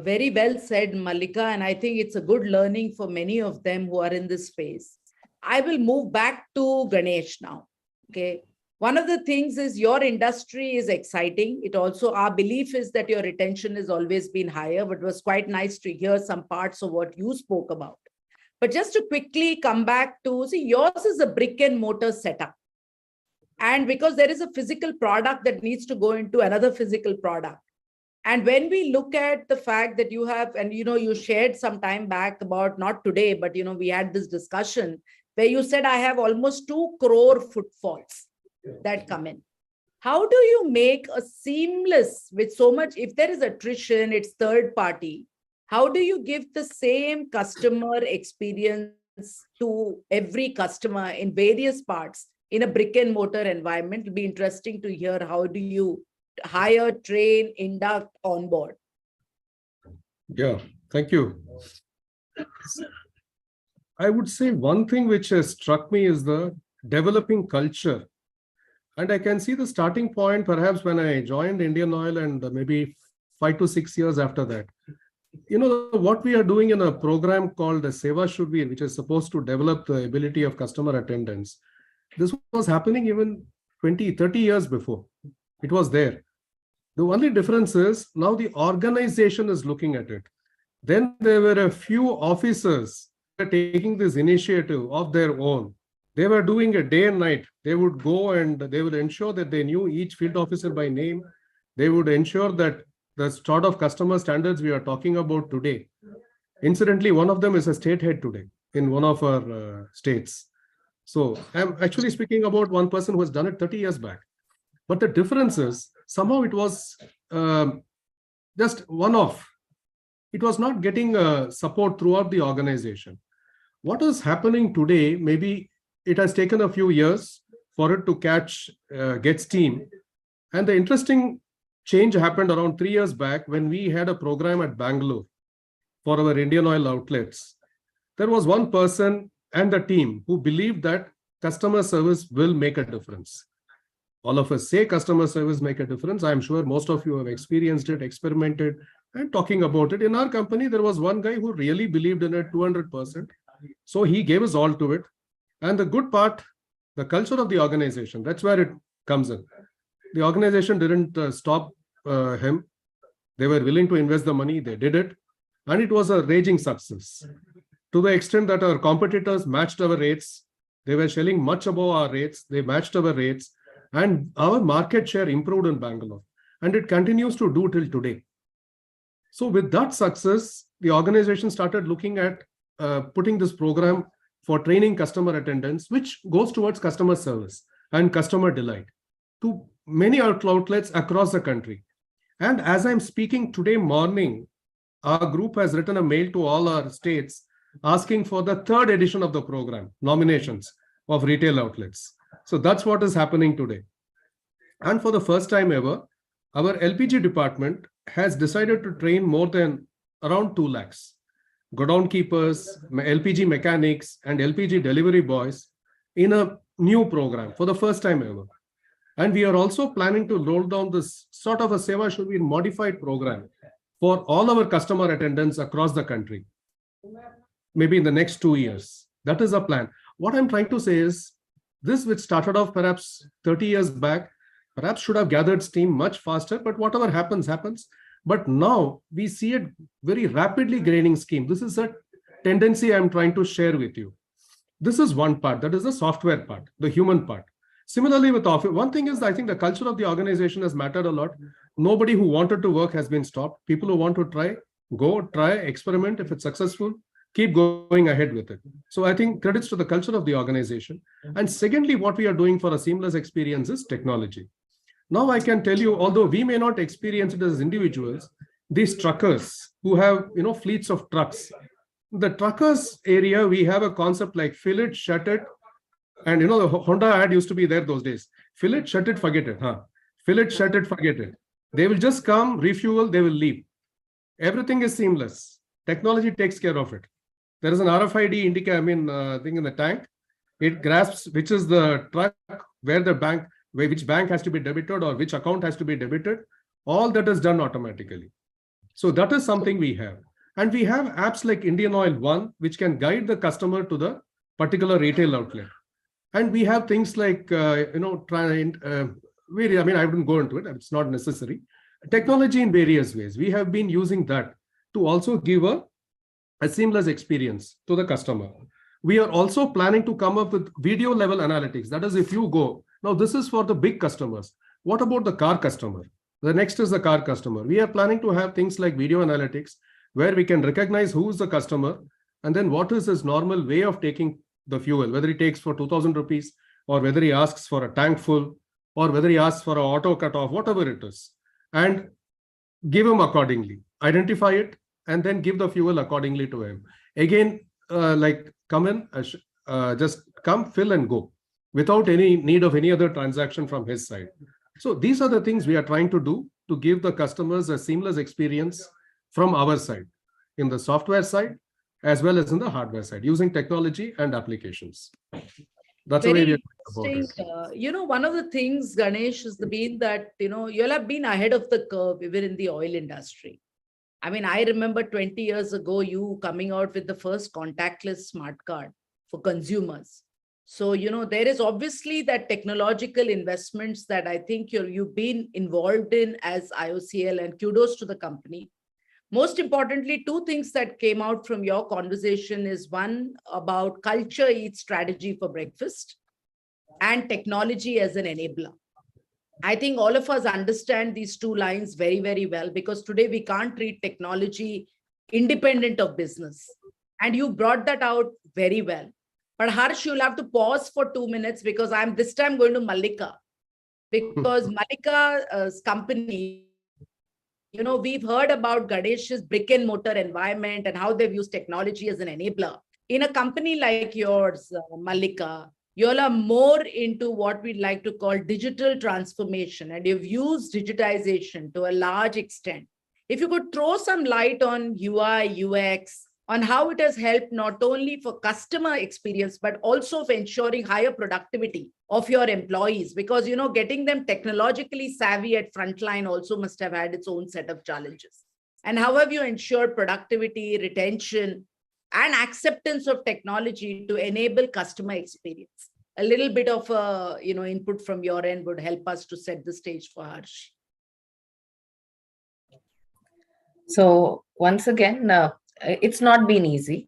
Speaker 5: Very well said, Mallika, and I think it's a good learning for many of them who are in this space. I will move back to Ganesh now. Okay. One of the things is your industry is exciting. It also, our belief is that your retention has always been higher, but it was quite nice to hear some parts of what you spoke about. But just to quickly come back to, see, yours is a brick and mortar setup. And because there is a physical product that needs to go into another physical product. And when we look at the fact that you have, and you shared some time back about, not today, but we had this discussion where you said, I have almost 2 crore footfalls that come in. How do you make a seamless, with so much, if there is attrition, it's third party, how do you give the same customer experience to every customer in various parts in a brick and mortar environment. It'll be interesting to hear how do you hire, train, induct, onboard.
Speaker 7: Yeah, thank you. I would say one thing which has struck me is the developing culture. And I can see the starting point perhaps when I joined Indian Oil and maybe 5 to 6 years after that. What we are doing in a program called the Seva Shurveer, which is supposed to develop the ability of customer attendance. This was happening even 20, 30 years before. It was there. The only difference is now the organization is looking at it. Then there were a few officers taking this initiative of their own. They were doing it day and night. They would go and they would ensure that they knew each field officer by name. They would ensure that the sort of customer standards we are talking about today. Incidentally, one of them is a state head today in one of our states. So I'm actually speaking about one person who has done it 30 years back. But the difference is somehow it was just one-off. It was not getting support throughout the organization. What is happening today, maybe it has taken a few years for it to get steam. And the interesting change happened around 3 years back when we had a program at Bangalore for our Indian Oil outlets. There was one person and the team who believed that customer service will make a difference. All of us say customer service make a difference. I'm sure most of you have experienced it, experimented, and talking about it. In our company, there was one guy who really believed in it 200%. So he gave us all to it. And the good part, the culture of the organization, that's where it comes in. The organization didn't stop him. They were willing to invest the money. They did it. And it was a raging success. To the extent that our competitors matched our rates. They were selling much above our rates. They matched our rates. And our market share improved in Bangalore. And it continues to do till today. So with that success, the organization started looking at putting this program for training customer attendance, which goes towards customer service and customer delight to many outlets across the country. And as I'm speaking today morning, our group has written a mail to all our states asking for the 3rd edition of the program, nominations of retail outlets. So that's what is happening today. And for the first time ever, our LPG department has decided to train more than around 2 lakhs. Godown keepers, LPG mechanics, and LPG delivery boys in a new program for the first time ever. And we are also planning to roll down this sort of a Seva Shurveer modified program for all our customer attendants across the country, maybe in the next 2 years. That is a plan. What I'm trying to say is this, which started off perhaps 30 years back, perhaps should have gathered steam much faster, but whatever happens, happens. But now we see it very rapidly gaining steam. This is a tendency I'm trying to share with you. This is one part, that is the software part, the human part. Similarly with office, one thing is I think the culture of the organization has mattered a lot. Nobody who wanted to work has been stopped. People who want to try, go, try, experiment. If it's successful, keep going ahead with it. So I think credits to the culture of the organization. And secondly, what we are doing for a seamless experience is technology. Now I can tell you, although we may not experience it as individuals, these truckers who have, fleets of trucks, the truckers area, we have a concept like fill it, shut it. And the Honda ad used to be there those days. Fill it, shut it, forget it. Fill it, shut it, forget it. They will just come, refuel, they will leave. Everything is seamless. Technology takes care of it. There is an RFID indicator, thing in the tank. It grasps which is the truck, where the bank, which bank has to be debited or which account has to be debited. All that is done automatically. So that is something we have. And we have apps like Indian Oil One, which can guide the customer to the particular retail outlet. And we have things like, I wouldn't go into it. It's not necessary. Technology in various ways. We have been using that to also give a seamless experience to the customer. We are also planning to come up with video level analytics. That is, if you go, now this is for the big customers. What about the car customer? The next is the car customer. We are planning to have things like video analytics where we can recognize who is the customer and then what is his normal way of taking the fuel, whether he takes for 2,000 rupees or whether he asks for a tank full or whether he asks for an auto cutoff, whatever it is, and give him accordingly, identify it, and then give the fuel accordingly to him. Again, like come in, just come, fill and go. without any need of any other transaction from his side. So these are the things we are trying to do to give the customers a seamless experience from our side, in the software side, as well as in the hardware side, using technology and applications. That's the way we are going about it.
Speaker 5: One of the things, Ganesh, has been that, you'll have been ahead of the curve even in the oil industry. I mean, I remember 20 years ago, you coming out with the first contactless smart card for consumers. So, there is obviously that technological investments that I think you've been involved in as IOCL, and kudos to the company. Most importantly, two things that came out from your conversation is one about culture eats strategy for breakfast and technology as an enabler. I think all of us understand these two lines very, very well, because today we can't treat technology independent of business. And you brought that out very well. But Harsh, you'll have to pause for 2 minutes, because I'm this time going to Mallika, because Mallika's company, we've heard about Ganesh's brick and mortar environment and how they've used technology as an enabler. In a company like yours, Mallika, you all are more into what we'd like to call digital transformation, and you've used digitization to a large extent. If you could throw some light on UI, UX, on how it has helped not only for customer experience, but also for ensuring higher productivity of your employees, because, getting them technologically savvy at Frontline also must have had its own set of challenges. And how have you ensured productivity, retention, and acceptance of technology to enable customer experience? A little bit of input from your end would help us to set the stage for Harsh.
Speaker 3: So once again, it's not been easy.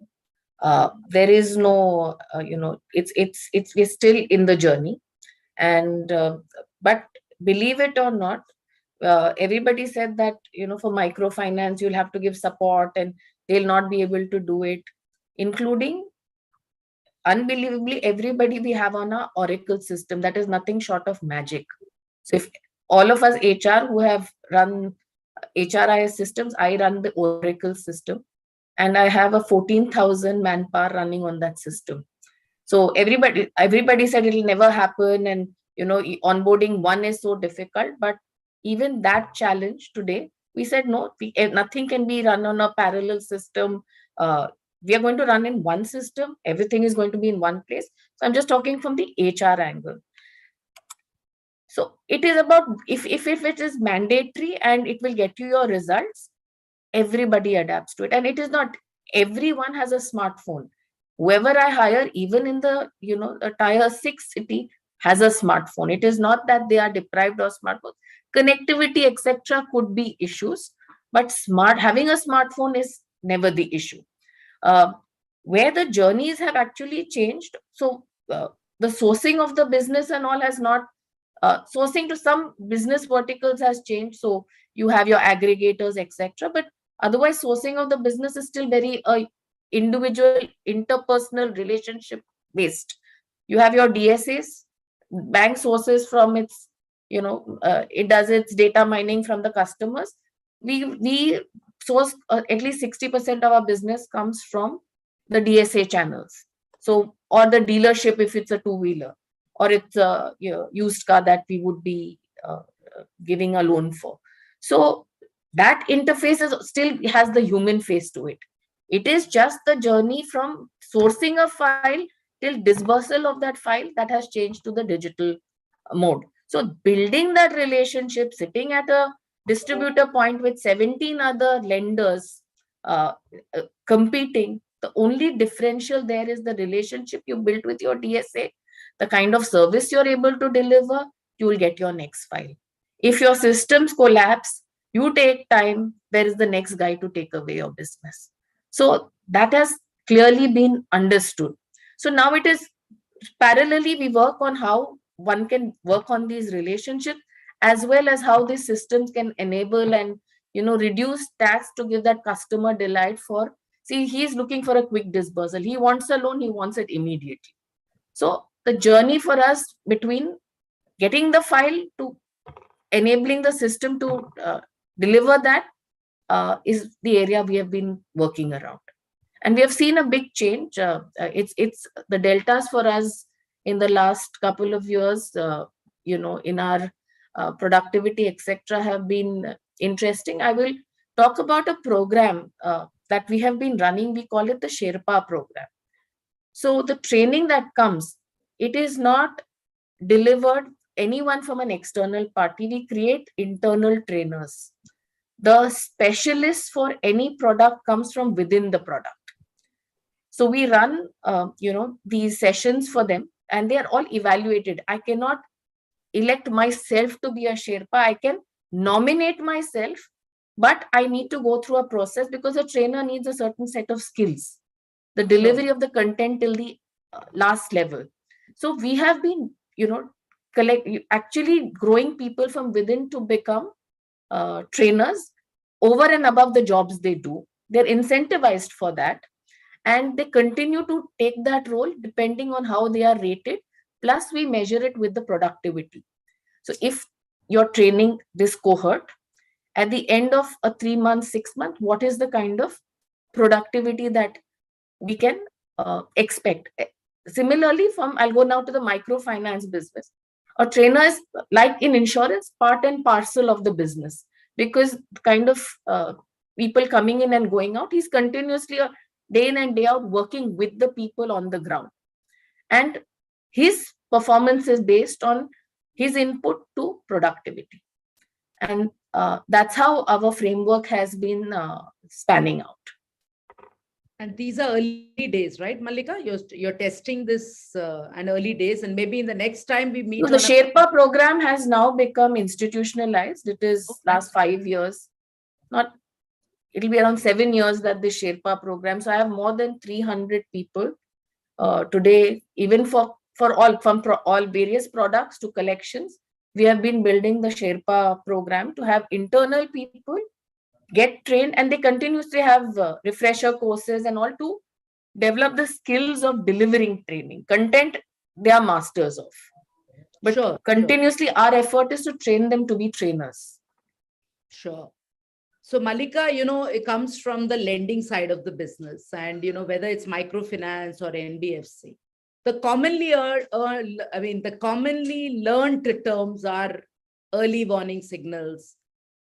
Speaker 3: There is no, we're still in the journey. And, but believe it or not, everybody said that, for microfinance, you'll have to give support and they'll not be able to do it, including, unbelievably, everybody we have on our Oracle system. That is nothing short of magic. So if all of us HR who have run HRIS systems, I run the Oracle system, and I have a 14,000 manpower running on that system. So everybody said it'll never happen, and onboarding one is so difficult. But even that challenge today, we said no, nothing can be run on a parallel system. We are going to run in one system. Everything is going to be in one place. So I'm just talking from the HR angle. So it is about, if it is mandatory and it will get you your results, everybody adapts to it. And it is not everyone has a smartphone. Whoever I hire, even in the the tier 6 city, has a smartphone. It is not that they are deprived of smartphones. Connectivity, etc., could be issues, but having a smartphone is never the issue. Where the journeys have actually changed. So the sourcing of the business and all has not, sourcing to some business verticals has changed. So you have your aggregators, etc. But otherwise, sourcing of the business is still very individual, interpersonal, relationship based. You have your DSAs, bank sources from its, it does its data mining from the customers. We source at least 60% of our business comes from the DSA channels. So, or the dealership if it's a two-wheeler, or it's a used car that we would be giving a loan for. So that interface still has the human face to it. It is just the journey from sourcing a file till dispersal of that file that has changed to the digital mode. So building that relationship, sitting at a distributor point with 17 other lenders competing, the only differential there is the relationship you built with your DSA, the kind of service you're able to deliver, you will get your next file. If your systems collapse, you take time, there is the next guy to take away your business. So that has clearly been understood. So now it is parallelly, we work on how one can work on these relationships, as well as how these systems can enable and reduce tasks to give that customer delight for, see, he's looking for a quick dispersal. He wants a loan, he wants it immediately. So the journey for us between getting the file to enabling the system to deliver that is the area we have been working around. And we have seen a big change. It's the deltas for us in the last couple of years, in our productivity, etc., have been interesting. I will talk about a program that we have been running. We call it the Sherpa program. So the training that comes, it is not delivered anyone from an external party. We create internal trainers. The specialist for any product comes from within the product. So we run, these sessions for them, and they are all evaluated. I cannot elect myself to be a Sherpa. I can nominate myself, but I need to go through a process because a trainer needs a certain set of skills, the delivery of the content till the last level. So we have been, actually growing people from within to become trainers over and above the jobs they do. They're incentivized for that, and they continue to take that role depending on how they are rated. Plus, we measure it with the productivity. So if you're training this cohort, at the end of a 3 month, 6 month, what is the kind of productivity that we can expect? Similarly, I'll go now to the microfinance business. A trainer is, like in insurance, part and parcel of the business, because the kind of people coming in and going out, he's continuously day in and day out working with the people on the ground. And his performance is based on his input to productivity. And that's how our framework has been spanning out.
Speaker 5: And these are early days, right, Mallika? You're testing this and early days, and maybe in the next time we meet.
Speaker 3: The Sherpa program has now become institutionalized. It is last 5 years. It'll be around 7 years that the Sherpa program. So I have more than 300 people today, even for all various products to collections. We have been building the Sherpa program to have internal people get trained, and they continuously have refresher courses and all to develop the skills of delivering training. Content, they are masters of. But continuously, our effort is to train them to be trainers.
Speaker 5: Sure. So Mallika, it comes from the lending side of the business, and whether it's microfinance or NBFC, the commonly learned terms are early warning signals,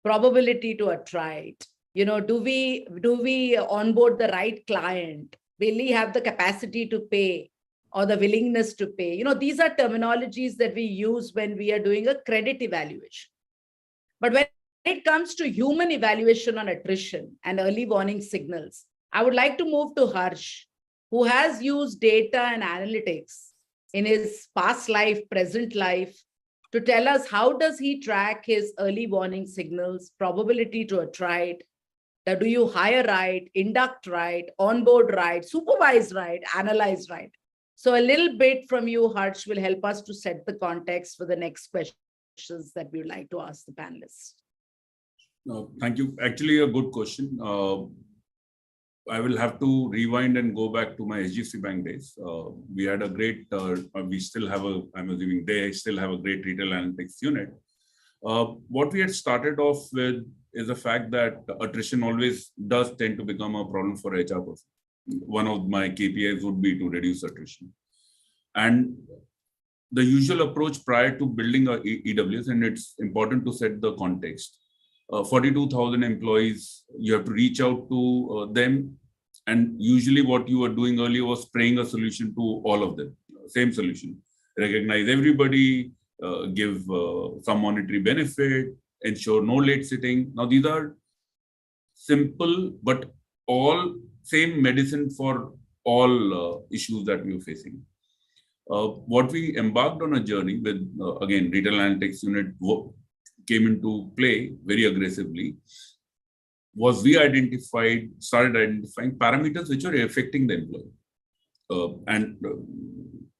Speaker 5: probability to attrite. Do we onboard the right client? Will he have the capacity to pay or the willingness to pay? These are terminologies that we use when we are doing a credit evaluation. But when it comes to human evaluation on attrition and early warning signals, I would like to move to Harsh, who has used data and analytics in his past life, present life, to tell us how does he track his early warning signals, probability to attrite, do you hire right, induct right, onboard right, supervise right, analyze right. So a little bit from you, Harsh, will help us to set the context for the next questions that we would like to ask the panelists.
Speaker 2: Thank you. Actually, a good question. I will have to rewind and go back to my HDFC Bank days. We had a great, we still have I'm assuming they still have a great retail analytics unit. What we had started off with is the fact that attrition always does tend to become a problem for HR person. One of my KPIs would be to reduce attrition. And the usual approach prior to building a EWS, and it's important to set the context. 42,000 employees, you have to reach out to them. And usually what you were doing earlier was spraying a solution to all of them. Same solution. Recognize everybody, give some monetary benefit, ensure no late sitting. Now these are simple, but all same medicine for all issues that we are facing. What we embarked on a journey with, again, retail analytics unit came into play very aggressively, was we started identifying parameters which are affecting the employee. And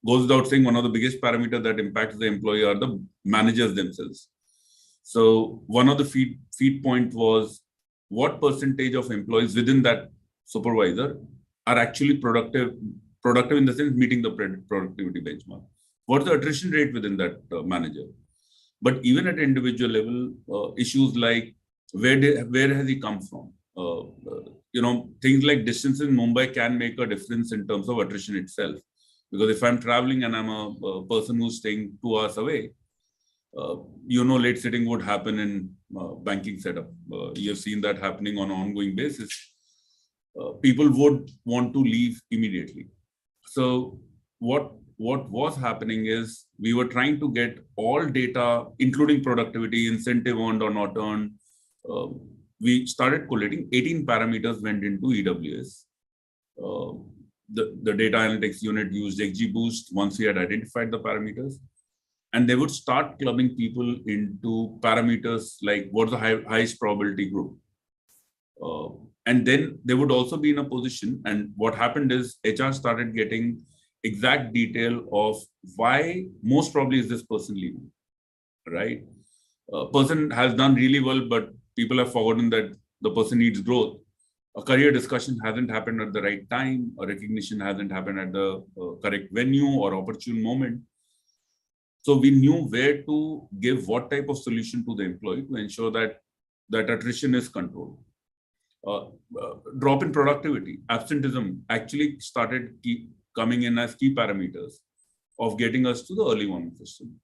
Speaker 2: goes without saying, one of the biggest parameters that impacts the employee are the managers themselves. So one of the feed point was what percentage of employees within that supervisor are actually productive in the sense meeting the productivity benchmark. What's the attrition rate within that manager? But even at individual level, issues like where has he come from? Things like distance in Mumbai can make a difference in terms of attrition itself. Because if I'm traveling and I'm a person who's staying 2 hours away, late sitting would happen in banking setup. You have seen that happening on an ongoing basis. People would want to leave immediately. So what was happening is we were trying to get all data, including productivity, incentive earned or not earned. We started collating 18 parameters went into EWS. The data analytics unit used XGBoost once we had identified the parameters. And they would start clubbing people into parameters like what's the highest probability group. And then they would also be in a position. And what happened is HR started getting exact detail of why most probably is this person leaving, right? Person has done really well, but people have forgotten that the person needs growth. A career discussion hasn't happened at the right time. A recognition hasn't happened at the correct venue or opportune moment. So we knew where to give what type of solution to the employee to ensure that that attrition is controlled. Drop in productivity, absenteeism actually started coming in as key parameters of getting us to the early warning system.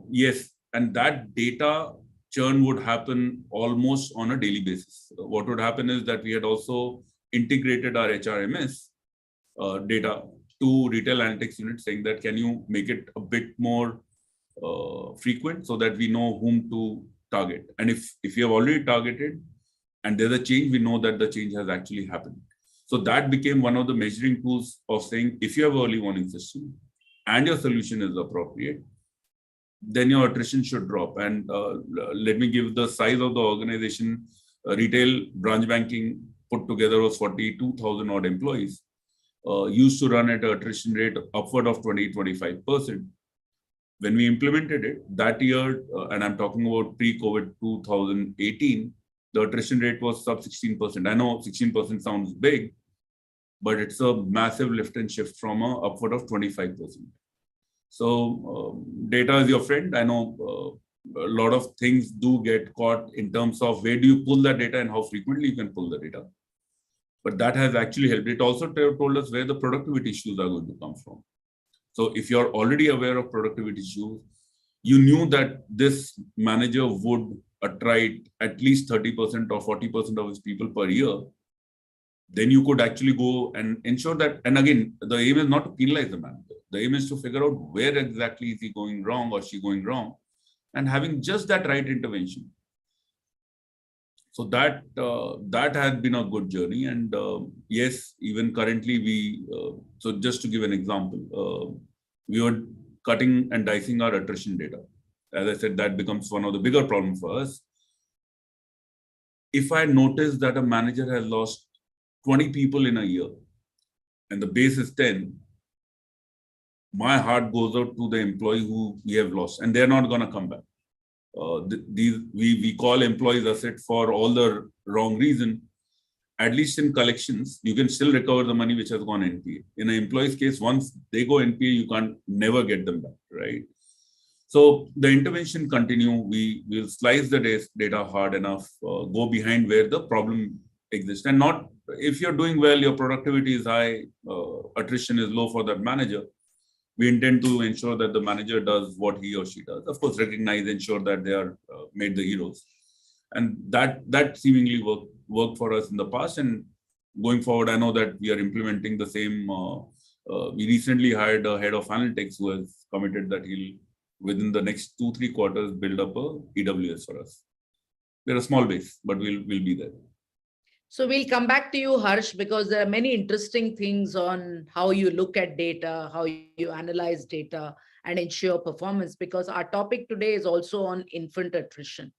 Speaker 2: Yes, and that data churn would happen almost on a daily basis. What would happen is that we had also integrated our HRMS data to retail analytics unit, saying that can you make it a bit more frequent so that we know whom to target. And if you have already targeted and there's a change, we know that the change has actually happened. So that became one of the measuring tools of saying, if you have early warning system and your solution is appropriate, then your attrition should drop. And let me give the size of the organization. Retail branch banking put together was 42,000 odd employees, used to run at an attrition rate upward of 20-25%. When we implemented it that year, and I'm talking about pre-COVID 2018, the attrition rate was sub 16%. I know 16% sounds big, but it's a massive lift and shift from a upward of 25%. So data is your friend. I know a lot of things do get caught in terms of where do you pull that data and how frequently you can pull the data. But that has actually helped. It also told us where the productivity issues are going to come from. So if you're already aware of productivity issues, you knew that this manager would attract at least 30% or 40% of his people per year, then you could actually go and ensure that. And again, the aim is not to penalize the manager. The aim is to figure out where exactly is he going wrong or she going wrong, and having just that right intervention. So that had been a good journey. And yes, even currently so just to give an example, we were cutting and dicing our attrition data. As I said, that becomes one of the bigger problems for us. If I notice that a manager has lost 20 people in a year and the base is 10, my heart goes out to the employee who we have lost, and they're not going to come back. We call employees asset for all the wrong reason. At least in collections, you can still recover the money which has gone NPA. In an employee's case, once they go NPA, you can't never get them back, right? So the intervention continue. We will slice the data hard enough, go behind where the problem exists. And not, if you're doing well, your productivity is high, attrition is low for that manager, we intend to ensure that the manager does what he or she does. Of course, recognize, ensure that they are made the heroes. And that seemingly worked for us in the past. And going forward, I know that we are implementing the same. We recently hired a head of analytics who has committed that he'll, within the next 2-3 quarters, build up a EWS for us. We're a small base, but we'll be there.
Speaker 5: So we'll come back to you, Harsh, because there are many interesting things on how you look at data, how you analyze data and ensure performance, because our topic today is also on infant attrition.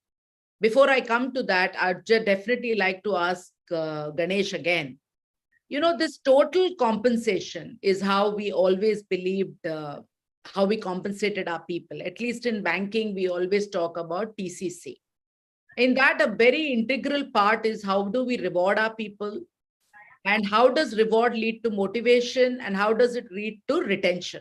Speaker 5: Before I come to that, I'd definitely like to ask Ganesh again. You know, this total compensation is how we always believed, how we compensated our people. At least in banking, we always talk about TCC. In that, a very integral part is how do we reward our people, and how does reward lead to motivation, and how does it lead to retention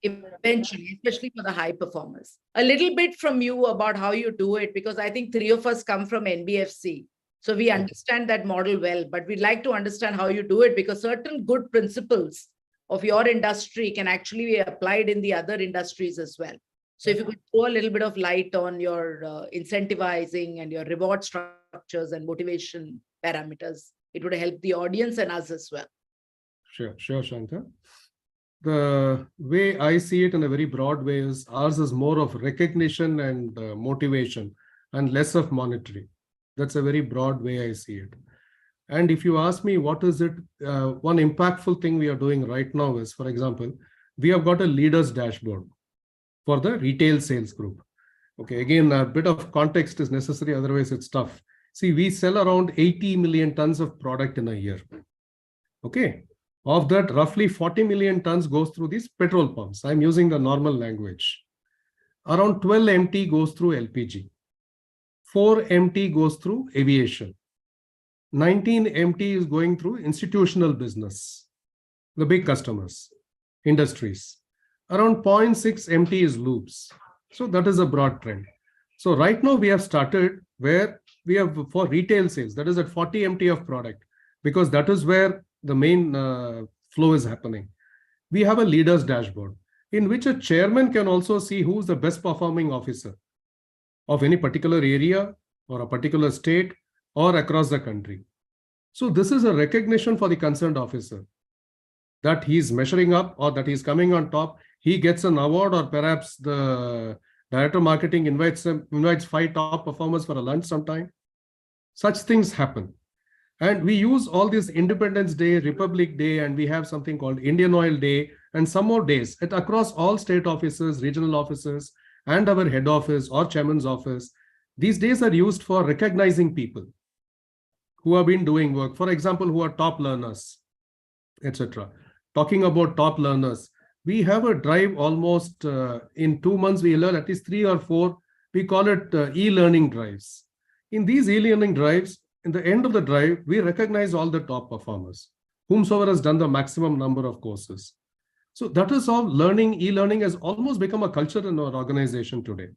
Speaker 5: eventually, especially for the high performers. A little bit from you about how you do it, because I think 3 of us come from NBFC. So we understand that model well, but we'd like to understand how you do it, because certain good principles of your industry can actually be applied in the other industries as well. So if you could throw a little bit of light on your incentivizing and your reward structures and motivation parameters, it would help the audience and us as well.
Speaker 7: Sure, Shanta. The way I see it in a very broad way is ours is more of recognition and motivation and less of monetary. That's a very broad way I see it. And if you ask me what is it, one impactful thing we are doing right now is, for example, we have got a leaders dashboard for the retail sales group. Okay, again, a bit of context is necessary, otherwise it's tough. See, we sell around 80 million tons of product in a year. Okay. Of that, roughly 40 million tons goes through these petrol pumps. I'm using the normal language. Around 12 MT goes through LPG. 4 MT goes through aviation. 19 MT is going through institutional business, the big customers, industries. Around 0.6 MT is loops. So that is a broad trend. So right now we have started where we have for retail sales, that is at 40 MT of product, because that is where the main flow is happening. We have a leaders dashboard in which a chairman can also see who's the best performing officer of any particular area or a particular state or across the country. So this is a recognition for the concerned officer that he's measuring up or that he's coming on top. He gets an award, or perhaps the director of marketing invites 5 top performers for a lunch sometime. Such things happen. And we use all this Independence Day, Republic Day, and we have something called Indian Oil Day and some more days across all state offices, regional offices, and our head office or chairman's office. These days are used for recognizing people who have been doing work, for example, who are top learners, etc. Talking about top learners, we have a drive almost in 2 months, we learn at least 3 or 4, we call it e-learning drives. In these e-learning drives, in the end of the drive, we recognize all the top performers, whomsoever has done the maximum number of courses. So that is how learning, e-learning has almost become a culture in our organization today.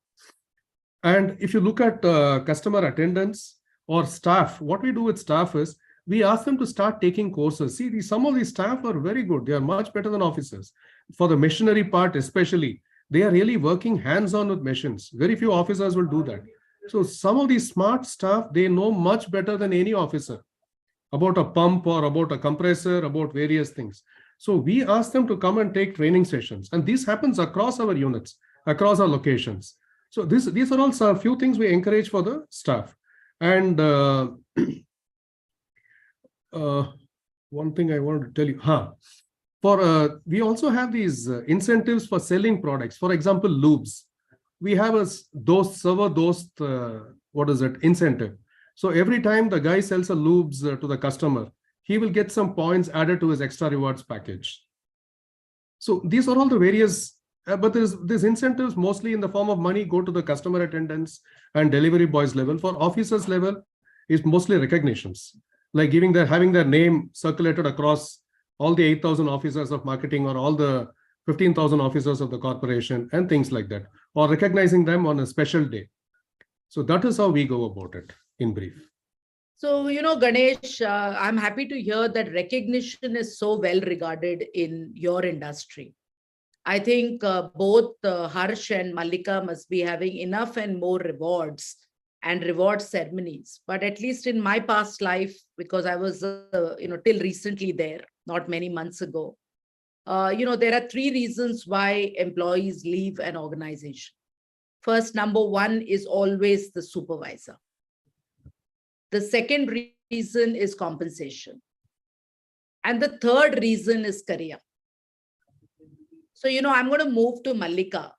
Speaker 7: And if you look at customer attendance or staff, what we do with staff is we ask them to start taking courses. See, some of these staff are very good. They are much better than officers. For the machinery part especially, they are really working hands-on with machines. Very few officers will do that. So some of these smart staff, they know much better than any officer about a pump or about a compressor, about various things. So we ask them to come and take training sessions. And this happens across our units, across our locations. So these are also a few things we encourage for the staff. And one thing I wanted to tell you, we also have these incentives for selling products. For example, lubes. We have a incentive. So every time the guy sells a lubes to the customer, he will get some points added to his extra rewards package. So these are all the various, but these incentives mostly in the form of money go to the customer attendance and delivery boys level. For officers level, is mostly recognitions, like having their name circulated across all the 8,000 officers of marketing or all the 15,000 officers of the corporation and things like that, or recognizing them on a special day. So that is how we go about it in brief.
Speaker 5: So, Ganesh, I'm happy to hear that recognition is so well regarded in your industry. I think both Harsh and Mallika must be having enough and more rewards and reward ceremonies. But at least in my past life, because I was, till recently there, not many months ago, there are 3 reasons why employees leave an organization. First, number 1 is always the supervisor. The second reason is compensation. And the third reason is career. So, I'm going to move to Mallika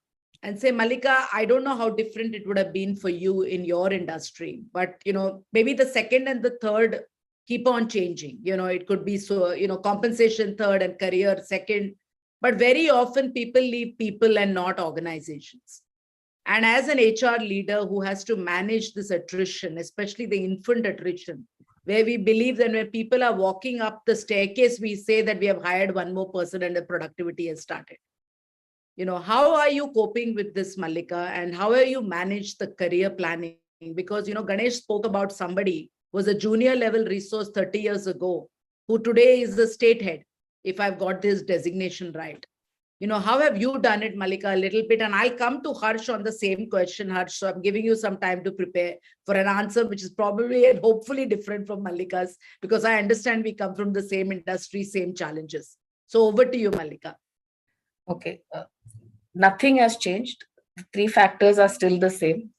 Speaker 5: and say, Mallika, I don't know how different it would have been for you in your industry, but, maybe the second and the third keep on changing. It could be compensation third and career second, but very often people leave people and not organizations. And as an HR leader who has to manage this attrition, especially the infant attrition, where we believe that when people are walking up the staircase, we say that we have hired 1 more person and the productivity has started. How are you coping with this, Mallika, and how are you managed the career planning? Because, Ganesh spoke about somebody who was a junior level resource 30 years ago, who today is the state head. if I've got this designation right. How have you done it, Malika, a little bit? And I'll come to Harsh on the same question, Harsh. So I'm giving you some time to prepare for an answer, which is probably and hopefully different from Malika's, because I understand we come from the same industry, same challenges. So over to you, Malika.
Speaker 3: Okay. Nothing has changed. The 3 factors are still the same,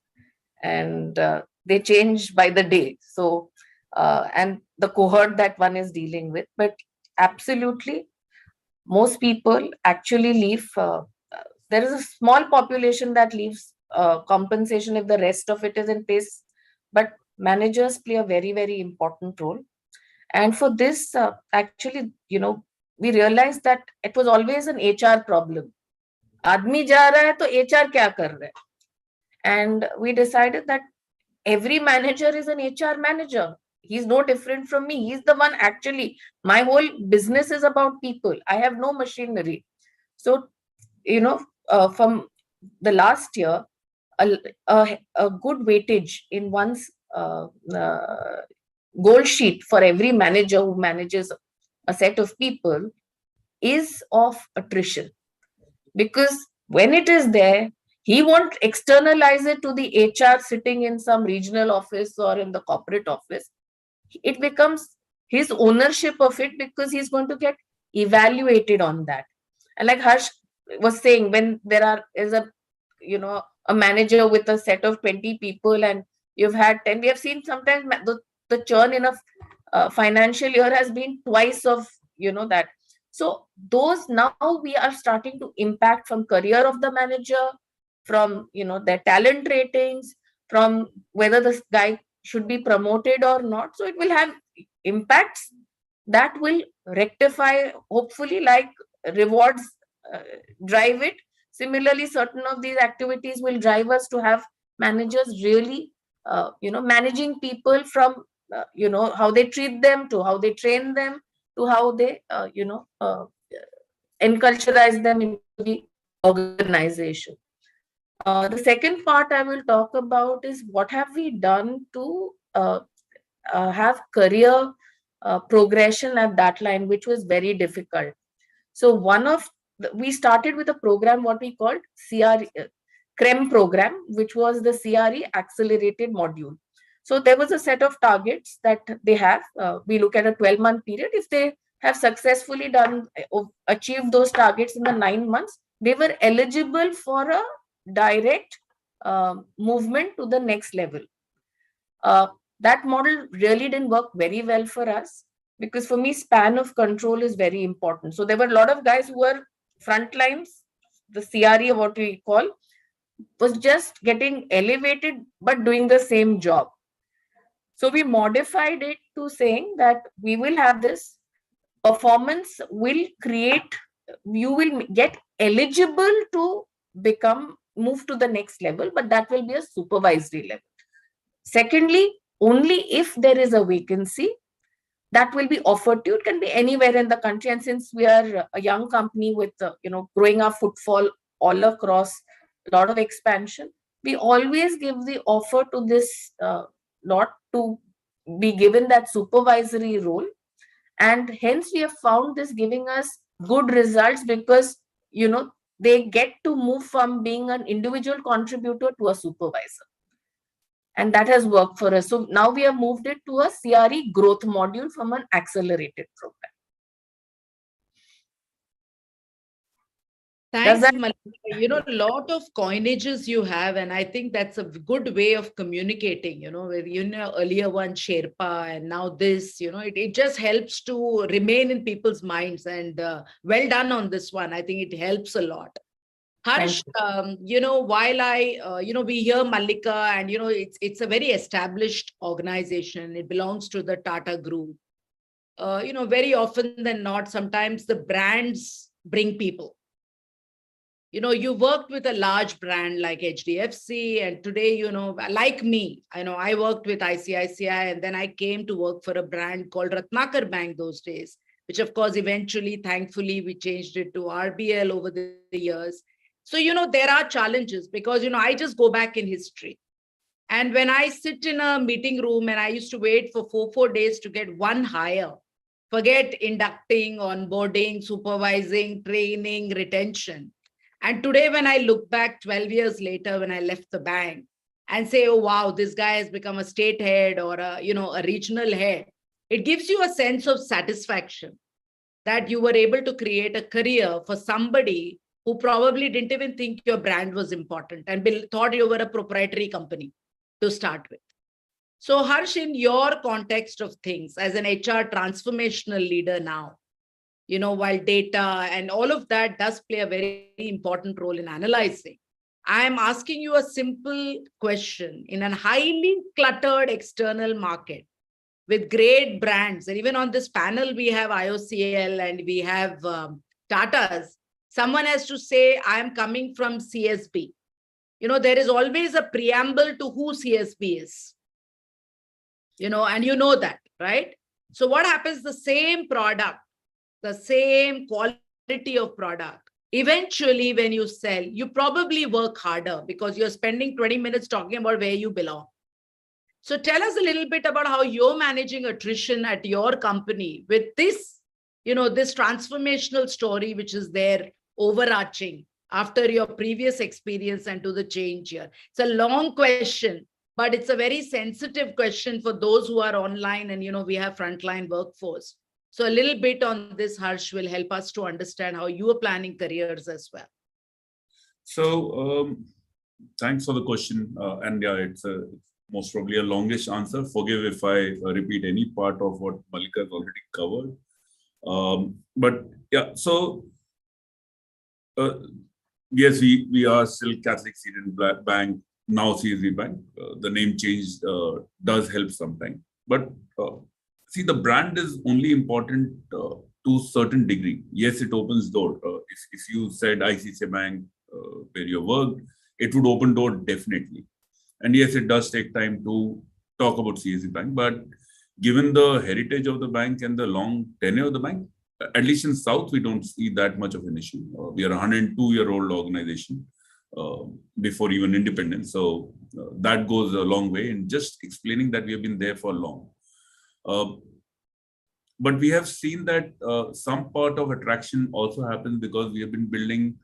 Speaker 3: and they change by the day. So, and the cohort that one is dealing with, but absolutely, most people actually leave. There is a small population that leaves compensation if the rest of it is in place, but managers play a very, very important role. And for this, actually, we realized that it was always an HR problem. Aadmi ja raha hai, to HR kya kar raha hai? And we decided that every manager is an HR manager. He's no different from me. He's the one actually. My whole business is about people. I have no machinery. So, from the last year, a good weightage in one's goal sheet for every manager who manages a set of people is of attrition. Because when it is there, he won't externalize it to the HR sitting in some regional office or in the corporate office. It becomes his ownership of it because he's going to get evaluated on that. And like Harsh was saying, when there is a manager with a set of 20 people and you've had 10, we have seen sometimes the churn in a financial year has been twice of, that. So those now we are starting to impact from career of the manager, from, their talent ratings, from whether this guy should be promoted or not. So it will have impacts that will rectify, hopefully, like rewards drive it. Similarly, certain of these activities will drive us to have managers really, managing people from, how they treat them, to how they train them, to how they, enculturize them into the organization. The second part I will talk about is what have we done to have career progression at that line, which was very difficult. So we started with a program, what we called CREM program, which was the CRE accelerated module. So there was a set of targets that they have. We look at a 12-month period. If they have successfully achieved those targets in the 9 months, they were eligible for a direct movement to the next level. That model really didn't work very well for us, because for me, span of control is very important. So there were a lot of guys who were frontlines, the CRE, what we call, was just getting elevated, but doing the same job. So we modified it to saying that we will have this performance will create, you will get eligible to move to the next level, but that will be a supervisory level. Secondly, only if there is a vacancy, that will be offered to you. It can be anywhere in the country. And since we are a young company with, growing our footfall all across, a lot of expansion, we always give the offer to this lot to be given that supervisory role. And hence we have found this giving us good results, because, they get to move from being an individual contributor to a supervisor. And that has worked for us. So now we have moved it to a CRE growth module from an accelerated program.
Speaker 5: Thanks, Malika. A lot of coinages you have, and I think that's a good way of communicating, where, earlier one Sherpa and now this, it just helps to remain in people's minds, and well done on this one. I think it helps a lot. Harsh, while we hear Malika, and, it's a very established organization. It belongs to the Tata Group. Very often than not, sometimes the brands bring people. You worked with a large brand like HDFC, and today, like me, I worked with ICICI, and then I came to work for a brand called Ratnakar Bank those days, which of course, eventually, thankfully, we changed it to RBL over the years. So, there are challenges because, I just go back in history. And when I sit in a meeting room and I used to wait for 4 days to get one hire, Forget inducting, onboarding, supervising, training, retention. And today, when I look back 12 years later, when I left the bank and say, oh, wow, this guy has become a state head or a regional head, it gives you a sense of satisfaction that you were able to create a career for somebody who probably didn't even think your brand was important and thought you were a proprietary company to start with. So Harsh, in your context of things as an HR transformational leader now, while data and all of that does play a very important role in analyzing, I'm asking you a simple question. In a highly cluttered external market with great brands, and even on this panel, we have IOCL and we have Tata's, someone has to say, I'm coming from CSB. There is always a preamble to who CSB is, and you know that, right? So what happens, the same product, the same quality of product, eventually when you sell, you probably work harder because you're spending 20 minutes talking about where you belong. So tell us a little bit about how you're managing attrition at your company with this, this transformational story, which is there overarching after your previous experience and to the change here. It's a long question, but it's a very sensitive question for those who are online and, we have frontline workforce. So a little bit on this, Harsh, will help us to understand how you are planning careers as well.
Speaker 2: So thanks for the question. And yeah, it's most probably a longish answer. Forgive if I repeat any part of what Malika has already covered. But yeah, so yes, we are still Catholic Syrian Bank, now CSB Bank. The name change does help sometimes. But see, the brand is only important to a certain degree. Yes, it opens door. If you said ICICI Bank, where you worked, it would open door definitely. And yes, it does take time to talk about CSB Bank. But given the heritage of the bank and the long tenure of the bank, at least in South, we don't see that much of an issue. We are a 102-year-old organization before even independence. So that goes a long way in just explaining that we have been there for long. But we have seen that some part of attraction also happens because we have been building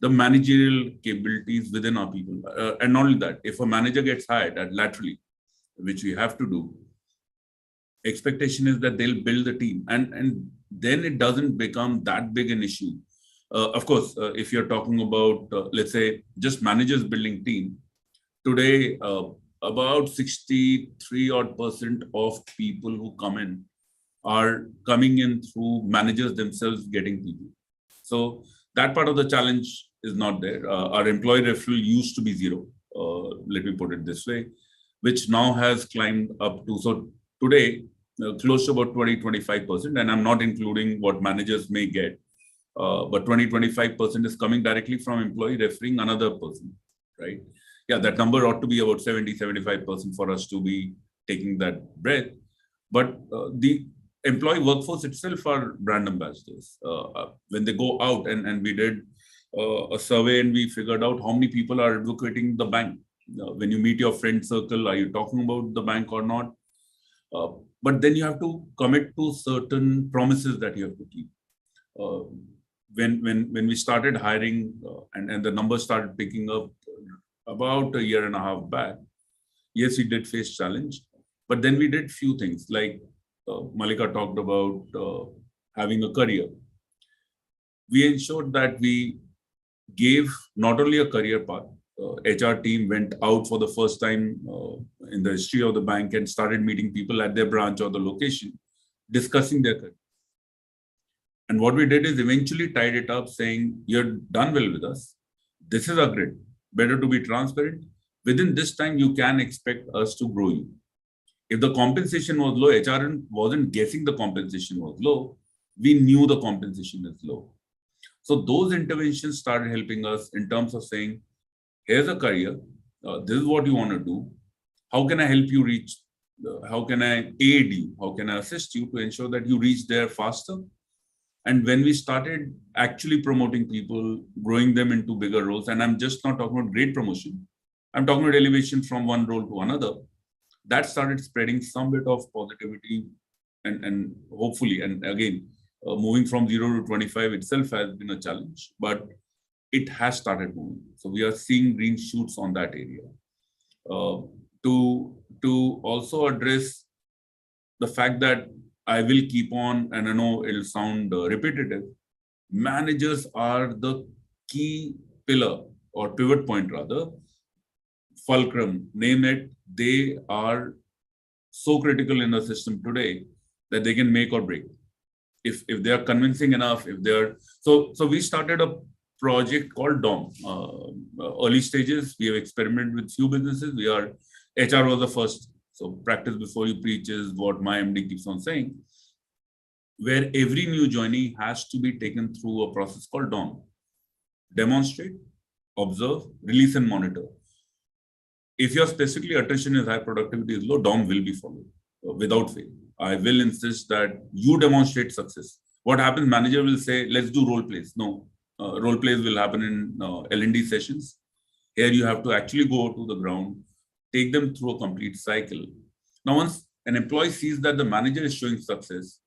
Speaker 2: the managerial capabilities within our people. And not only that, if a manager gets hired laterally, which we have to do, expectation is that they'll build the team. And then it doesn't become that big an issue. Of course, if you're talking about, let's say, just managers building team, today, about 63% of people who come in are coming in through managers themselves getting people. So that part of the challenge is not there. Our employee referral used to be zero, let me put it this way, which now has climbed up to, so today, close to about 20-25%, and I'm not including what managers may get, but 20-25% is coming directly from employee referring another person, right? Yeah, that number ought to be about 70-75% for us to be taking that breath. But the employee workforce itself are brand ambassadors. When they go out, and we did a survey and we figured out how many people are advocating the bank. When you meet your friend circle, are you talking about the bank or not? But then you have to commit to certain promises that you have to keep. When we started hiring and the numbers started picking up about a year and a half back, yes, we did face challenge, but then we did few things like Malika talked about having a career. We ensured that we gave not only a career path. HR team went out for the first time in the history of the bank and started meeting people at their branch or the location, discussing their career. And what we did is eventually tied it up saying, you're done well with us. This is our grid. Better to be transparent. Within this time, you can expect us to grow you. If the compensation was low, HR wasn't guessing the compensation was low. We knew the compensation is low. So those interventions started helping us in terms of saying, here's a career. This is what you want to do. How can I help you reach? How can I aid you? How can I assist you to ensure that you reach there faster? And when we started actually promoting people, growing them into bigger roles, and I'm just not talking about grade promotion, I'm talking about elevation from one role to another, that started spreading some bit of positivity and hopefully, and again, moving from 0 to 25 itself has been a challenge, but it has started moving. So we are seeing green shoots on that area. To also address the fact that I will keep on, and I know it'll sound repetitive, managers are the key pillar or pivot point rather, fulcrum, name it. They are so critical in the system today that they can make or break. If they are convincing enough, if they're so we started a project called DOM. Early stages, we have experimented with few businesses. HR was the first. So practice before you preach is what my MD keeps on saying, where every new joinee has to be taken through a process called DOM. Demonstrate, observe, release and monitor. If your specifically attrition is high, productivity is low, DOM will be followed without fail. I will insist that you demonstrate success. What happens, manager will say, let's do role plays. No, role plays will happen in L&D sessions. Here you have to actually go to the ground, take them through a complete cycle. Now, once an employee sees that the manager is showing success,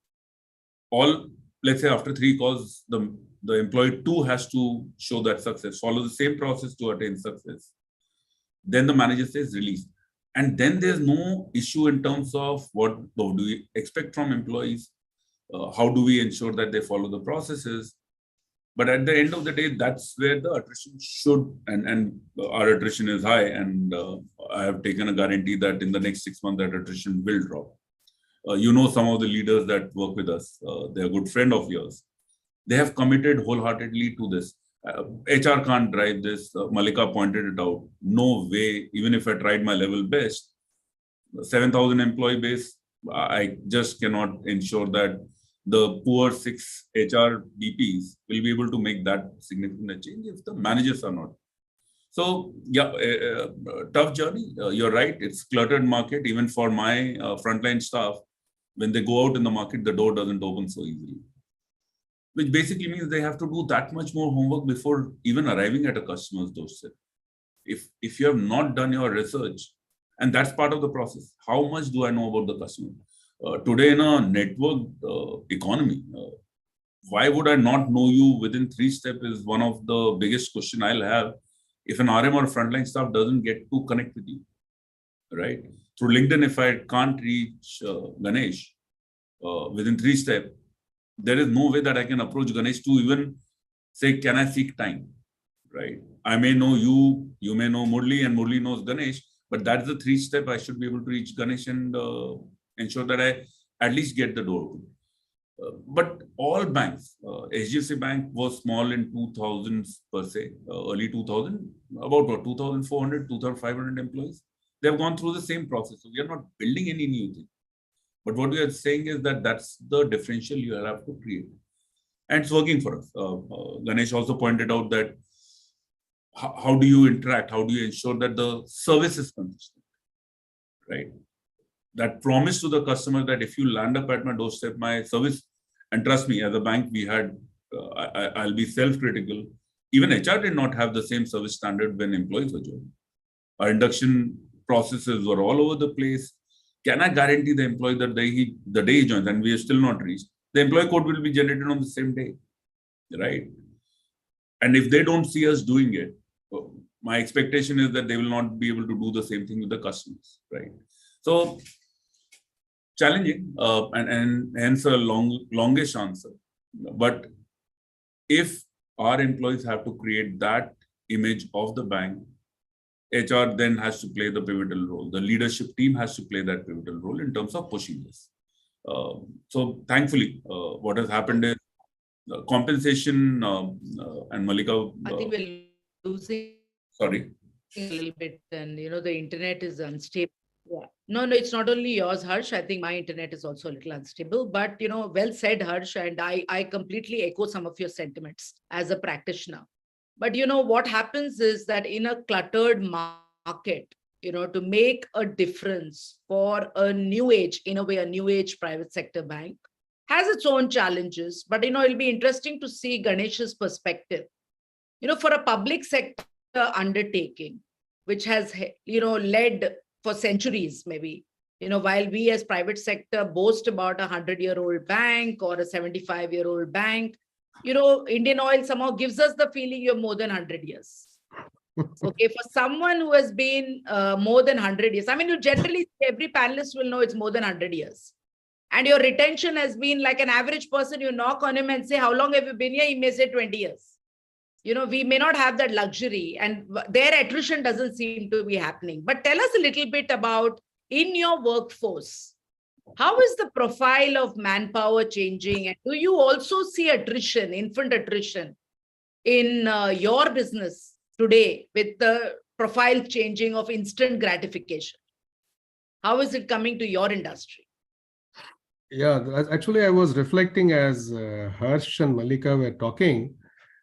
Speaker 2: let's say after 3 calls, the employee too has to show that success, follow the same process to attain success. Then the manager says release. And then there's no issue in terms of what do we expect from employees? How do we ensure that they follow the processes? But at the end of the day, that's where the attrition should, and our attrition is high. And I have taken a guarantee that in the next 6 months, that attrition will drop. You know, some of the leaders that work with us, they're a good friend of yours. They have committed wholeheartedly to this. HR can't drive this. Malika pointed it out. No way, even if I tried my level best, 7,000 employee base, I just cannot ensure that the poor 6 HR BPs will be able to make that significant change if the managers are not. So, yeah, tough journey. You're right. It's cluttered market. Even for my frontline staff, when they go out in the market, the door doesn't open so easily. Which basically means they have to do that much more homework before even arriving at a customer's doorstep. If you have not done your research, and that's part of the process, how much do I know about the customer? Today in a network economy, why would I not know you within 3 steps is one of the biggest question I'll have if an RM or frontline staff doesn't get to connect with you, right? Through LinkedIn, if I can't reach Ganesh within 3 steps, there is no way that I can approach Ganesh to even say, can I seek time, right? I may know you, you may know Murli, and Murli knows Ganesh, but that's the 3 step I should be able to reach Ganesh and ensure that I at least get the door open. But all banks, HDFC Bank was small in 2000 per se, early 2000, about what, 2,400, 2,500 employees. They have gone through the same process. So we are not building any new thing. But what we are saying is that that's the differential you have to create. And it's working for us. Ganesh also pointed out that how do you interact? How do you ensure that the service is consistent, right? That promise to the customer that if you land up at my doorstep, my service, and trust me, as a bank, we had, I'll be self-critical. Even HR did not have the same service standard when employees were joining. Our induction processes were all over the place. Can I guarantee the employee that the day he joins, and we have still not reached, the employee code will be generated on the same day, right? And if they don't see us doing it, my expectation is that they will not be able to do the same thing with the customers, right? So challenging, and hence a longish answer. But if our employees have to create that image of the bank, HR then has to play the pivotal role. The leadership team has to play that pivotal role in terms of pushing this. So thankfully, what has happened is compensation, and Malika.
Speaker 5: I think we're losing
Speaker 2: Sorry.
Speaker 5: a little bit, and the internet is unstable. Yeah. No, it's not only yours, Harsh. I think my internet is also a little unstable, but well said, Harsh, and I completely echo some of your sentiments as a practitioner. But what happens is that in a cluttered market, to make a difference for a new age, in a way, a new age private sector bank has its own challenges. But it'll be interesting to see Ganesh's perspective. For a public sector undertaking, which has led for centuries, maybe While we as private sector boast about a 100-year-old bank or a 75-year-old bank, Indian Oil somehow gives us the feeling you're more than 100 years. Okay, for someone who has been more than 100 years, I mean, you generally, every panelist will know it's more than 100 years. And your retention has been like an average person, you knock on him and say, how long have you been here? He may say 20 years. We may not have that luxury, and their attrition doesn't seem to be happening. But tell us a little bit about, in your workforce, how is the profile of manpower changing? And do you also see attrition, infant attrition in your business today with the profile changing of instant gratification? How is it coming to your industry?
Speaker 7: Yeah, actually, I was reflecting as Harsh and Malika were talking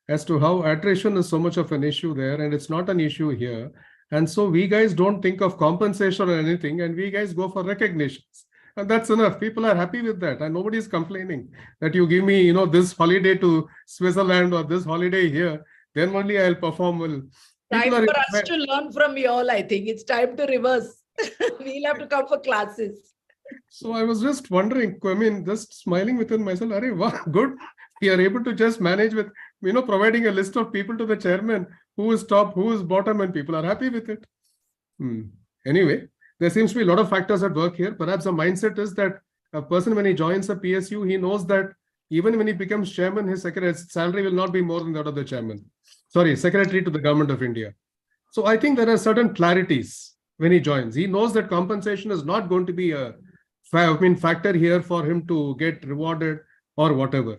Speaker 7: as to how attrition is so much of an issue there, and it's not an issue here. And so we guys don't think of compensation or anything, and we guys go for recognitions. And that's enough. People are happy with that, and nobody's complaining that you give me, this holiday to Switzerland or this holiday here, then only I'll perform well.
Speaker 5: Time for us to learn from you all, I think. It's time to reverse. We'll have to come for classes.
Speaker 7: So I was just wondering, I mean, just smiling within myself, wow, good. We are able to just manage with, providing a list of people to the chairman, who is top, who is bottom, and people are happy with it. Anyway, there seems to be a lot of factors at work here. Perhaps the mindset is that a person, when he joins a PSU, he knows that even when he becomes chairman, his salary will not be more than that of the chairman. Sorry, secretary to the government of India. So I think there are certain clarities when he joins. He knows that compensation is not going to be a factor here for him to get rewarded or whatever.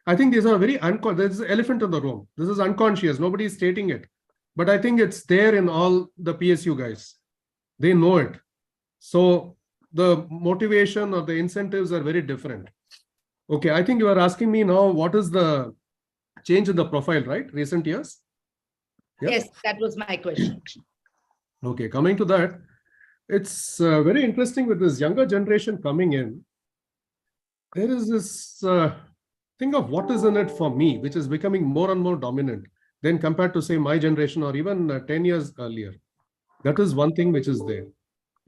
Speaker 7: I think these are very there's an elephant in the room. This is unconscious. Nobody is stating it. But I think it's there in all the PSU guys. They know it. So the motivation or the incentives are very different. Okay, I think you are asking me now, what is the change in the profile, right? Recent years?
Speaker 5: Yeah? Yes, that was my question.
Speaker 7: Okay, coming to that, it's very interesting with this younger generation coming in. There is this thing of what is in it for me, which is becoming more and more dominant than compared to, say, my generation or even 10 years earlier. That is one thing which is there.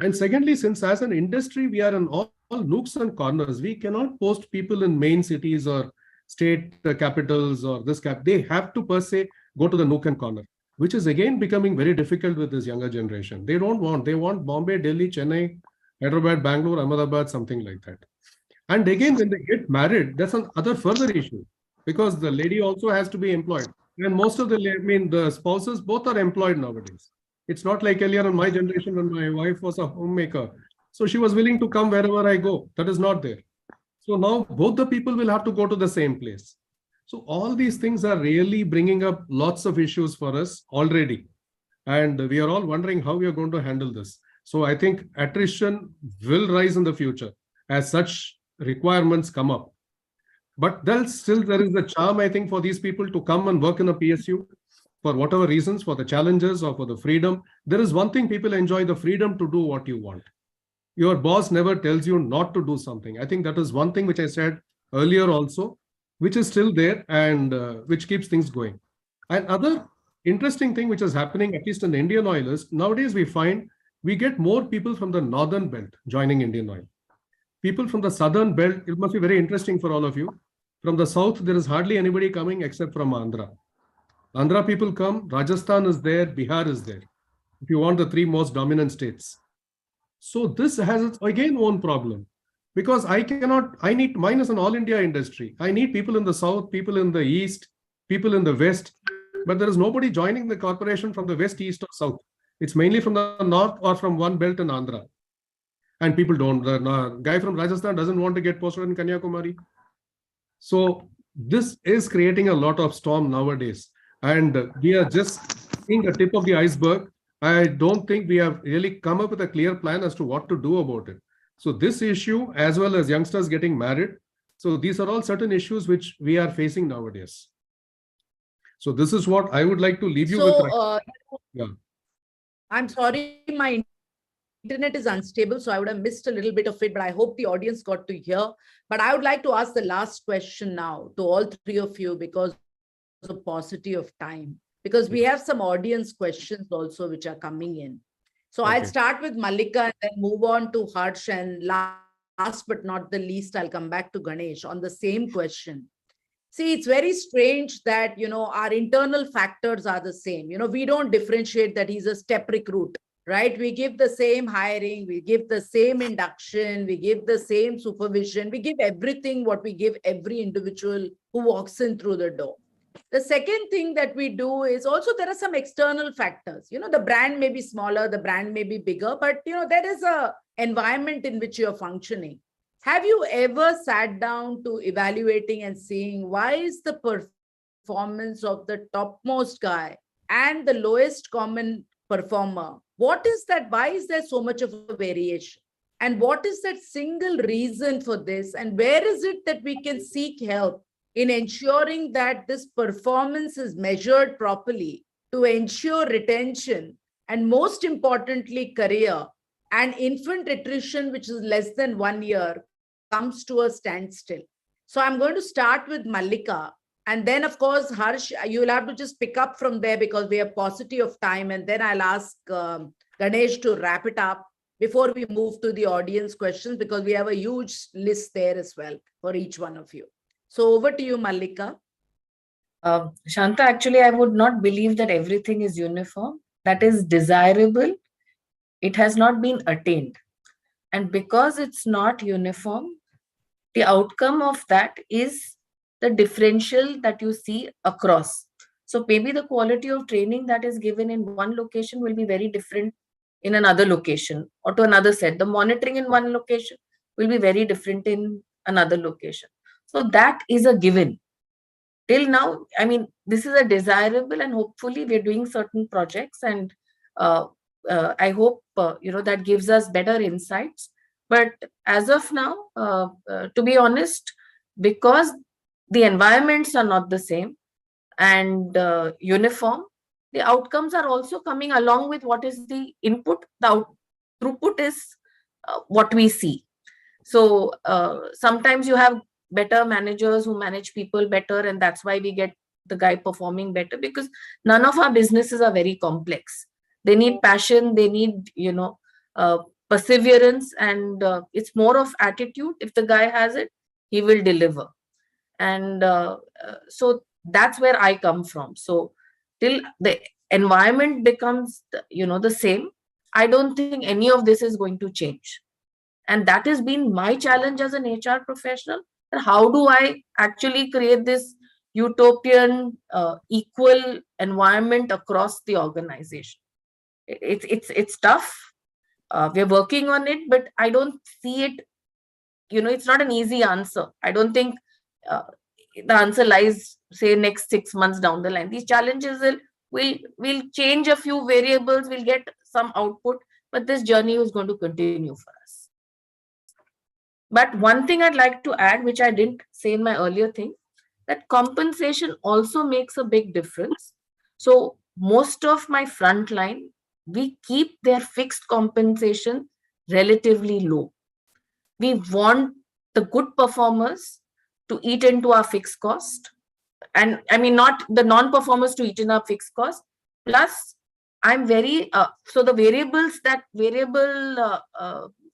Speaker 7: And secondly, since as an industry, we are in all nooks and corners, we cannot post people in main cities or state capitals or this they have to per se go to the nook and corner, which is again becoming very difficult with this younger generation. They want Bombay, Delhi, Chennai, Hyderabad, Bangalore, Ahmedabad, something like that. And again, when they get married, that's another further issue, because the lady also has to be employed. And most of the spouses both are employed nowadays. It's not like earlier in my generation when my wife was a homemaker. So she was willing to come wherever I go. That is not there. So now both the people will have to go to the same place. So all these things are really bringing up lots of issues for us already. And we are all wondering how we are going to handle this. So I think attrition will rise in the future as such requirements come up. But there is a charm, I think, for these people to come and work in a PSU for whatever reasons, for the challenges or for the freedom. There is one thing people enjoy, the freedom to do what you want. Your boss never tells you not to do something. I think that is one thing which I said earlier also, which is still there and which keeps things going. And other interesting thing which is happening, at least in the Indian Oil, is nowadays we find we get more people from the northern belt joining Indian Oil. People from the southern belt, it must be very interesting for all of you. From the south, there is hardly anybody coming except from Andhra. Andhra people come, Rajasthan is there, Bihar is there. If you want the three most dominant states. So this has its again own problem. Because mine is an all India industry. I need people in the south, people in the east, people in the west, but there is nobody joining the corporation from the west, east or south. It's mainly from the north or from one belt in Andhra. And people don't, the guy from Rajasthan doesn't want to get posted in Kanyakumari. So this is creating a lot of storm nowadays. And we are just seeing the tip of the iceberg. I don't think we have really come up with a clear plan as to what to do about it. So this issue, as well as youngsters getting married, so these are all certain issues which we are facing nowadays. So this is what I would like to leave you with. Yeah.
Speaker 5: I'm sorry, my internet is unstable, so I would have missed a little bit of it, but I hope the audience got to hear. But I would like to ask the last question now to all three of you because of the paucity of time, because we have some audience questions also which are coming in. So I'll
Speaker 7: Okay.
Speaker 5: start with Mallika and then move on to Harsh, and last but not the least, I'll come back to Ganesh on the same question. See, it's very strange that, our internal factors are the same. We don't differentiate that he's a step recruit, right? We give the same hiring, we give the same induction, we give the same supervision, we give everything what we give every individual who walks in through the door. The second thing that we do is also there are some external factors. The brand may be smaller, the brand may be bigger, but there is a environment in which you're functioning. Have you ever sat down to evaluating and seeing why is the performance of the topmost guy and the lowest common performer? What is that? Why is there so much of a variation? And what is that single reason for this? And where is it that we can seek help in ensuring that this performance is measured properly to ensure retention and, most importantly, career and infant attrition, which is less than 1 year, comes to a standstill? So I'm going to start with Mallika. And then, of course, Harsh, you'll have to just pick up from there because we have paucity of time. And then I'll ask Ganesh to wrap it up before we move to the audience questions, because we have a huge list there as well for each one of you. So over to you, Mallika.
Speaker 3: Shanta, actually, I would not believe that everything is uniform. That is desirable. It has not been attained. And because it's not uniform, the outcome of that is the differential that you see across. So maybe the quality of training that is given in one location will be very different in another location or to another set. The monitoring in one location will be very different in another location. So that is a given. Till now, I mean, this is a desirable, and hopefully we're doing certain projects, and I hope, that gives us better insights. But as of now, to be honest, because the environments are not the same and uniform, the outcomes are also coming along with what is the input. The throughput is what we see. So sometimes you have better managers who manage people better, and that's why we get the guy performing better, because none of our businesses are very complex. They need passion, they need, perseverance, and it's more of attitude. If the guy has it, he will deliver. And so that's where I come from. So till the environment becomes, the same, I don't think any of this is going to change. And that has been my challenge as an HR professional. How do I actually create this utopian, equal environment across the organization? It's tough. We're working on it, but I don't see it. It's not an easy answer. I don't think the answer lies, say, next 6 months down the line. These challenges will change a few variables. We'll get some output, but this journey is going to continue for us. But one thing I'd like to add, which I didn't say in my earlier thing, that compensation also makes a big difference. So most of my frontline, we keep their fixed compensation relatively low. We want the good performers to eat into our fixed cost. And I mean, not the non-performers to eat in our fixed cost. Plus, I'm very, so the variable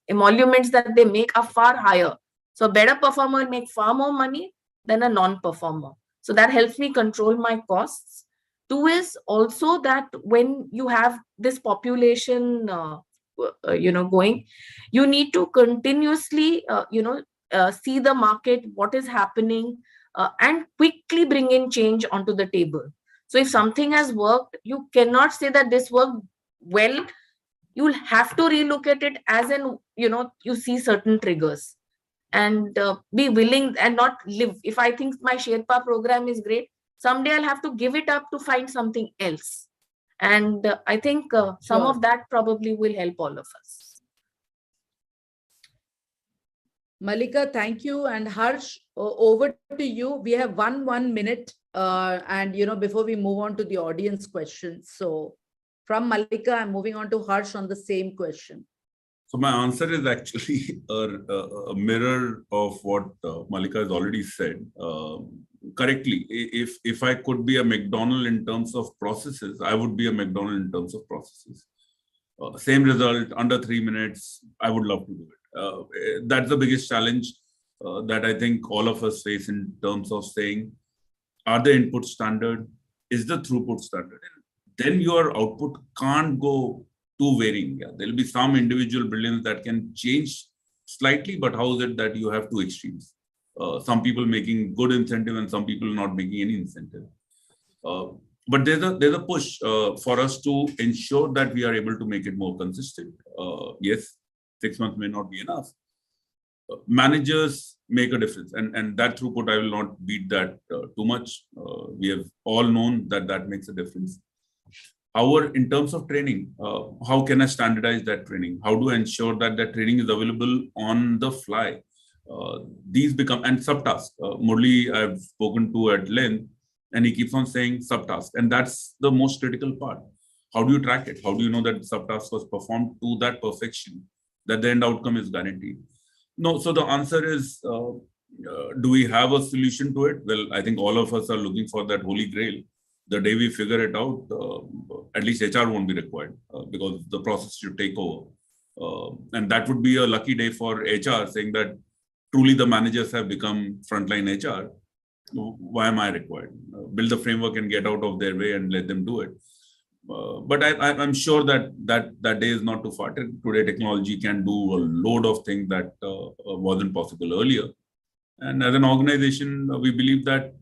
Speaker 3: emoluments that they make are far higher. So a better performer will make far more money than a non-performer. So that helps me control my costs. Two is also that when you have this population, going, you need to continuously, see the market, what is happening, and quickly bring in change onto the table. So if something has worked, you cannot say that this worked well. You'll have to relook at it as in, you see certain triggers, and be willing and not live. If I think my Sherpa program is great, someday I'll have to give it up to find something else. And I think some of that probably will help all of us.
Speaker 5: Mallika, thank you. And Harsh, over to you. We have 1 minute, and before we move on to the audience questions. So from Mallika, I'm moving on to Harsh on the same question.
Speaker 2: So my answer is actually a mirror of what Mallika has already said correctly. If I could be a McDonald in terms of processes, I would be a McDonald in terms of processes. same result under 3 minutes. I would love to do it. That's the biggest challenge that I think all of us face in terms of saying, are the inputs standard? Is the throughput standard? Then your output can't go too varying. Yeah, there'll be some individual brilliance that can change slightly, but how is it that you have two extremes? Some people making good incentive and some people not making any incentive. But there's a push for us to ensure that we are able to make it more consistent. Yes, 6 months may not be enough. Managers make a difference, and that throughput, I will not beat that too much. We have all known that makes a difference. However, in terms of training, how can I standardize that training? How do I ensure that that training is available on the fly? These become, and subtasks. Murli, I've spoken to at length, and he keeps on saying subtask, and that's the most critical part. How do you track it? How do you know that the subtask was performed to that perfection, that the end outcome is guaranteed? No, so the answer is, do we have a solution to it? Well, I think all of us are looking for that holy grail. The day we figure it out, at least HR won't be required because the process should take over. And that would be a lucky day for HR, saying that truly the managers have become frontline HR. Why am I required? Build the framework and get out of their way and let them do it. But I'm sure that day is not too far. Today, technology can do a load of things that wasn't possible earlier. And as an organization, we believe that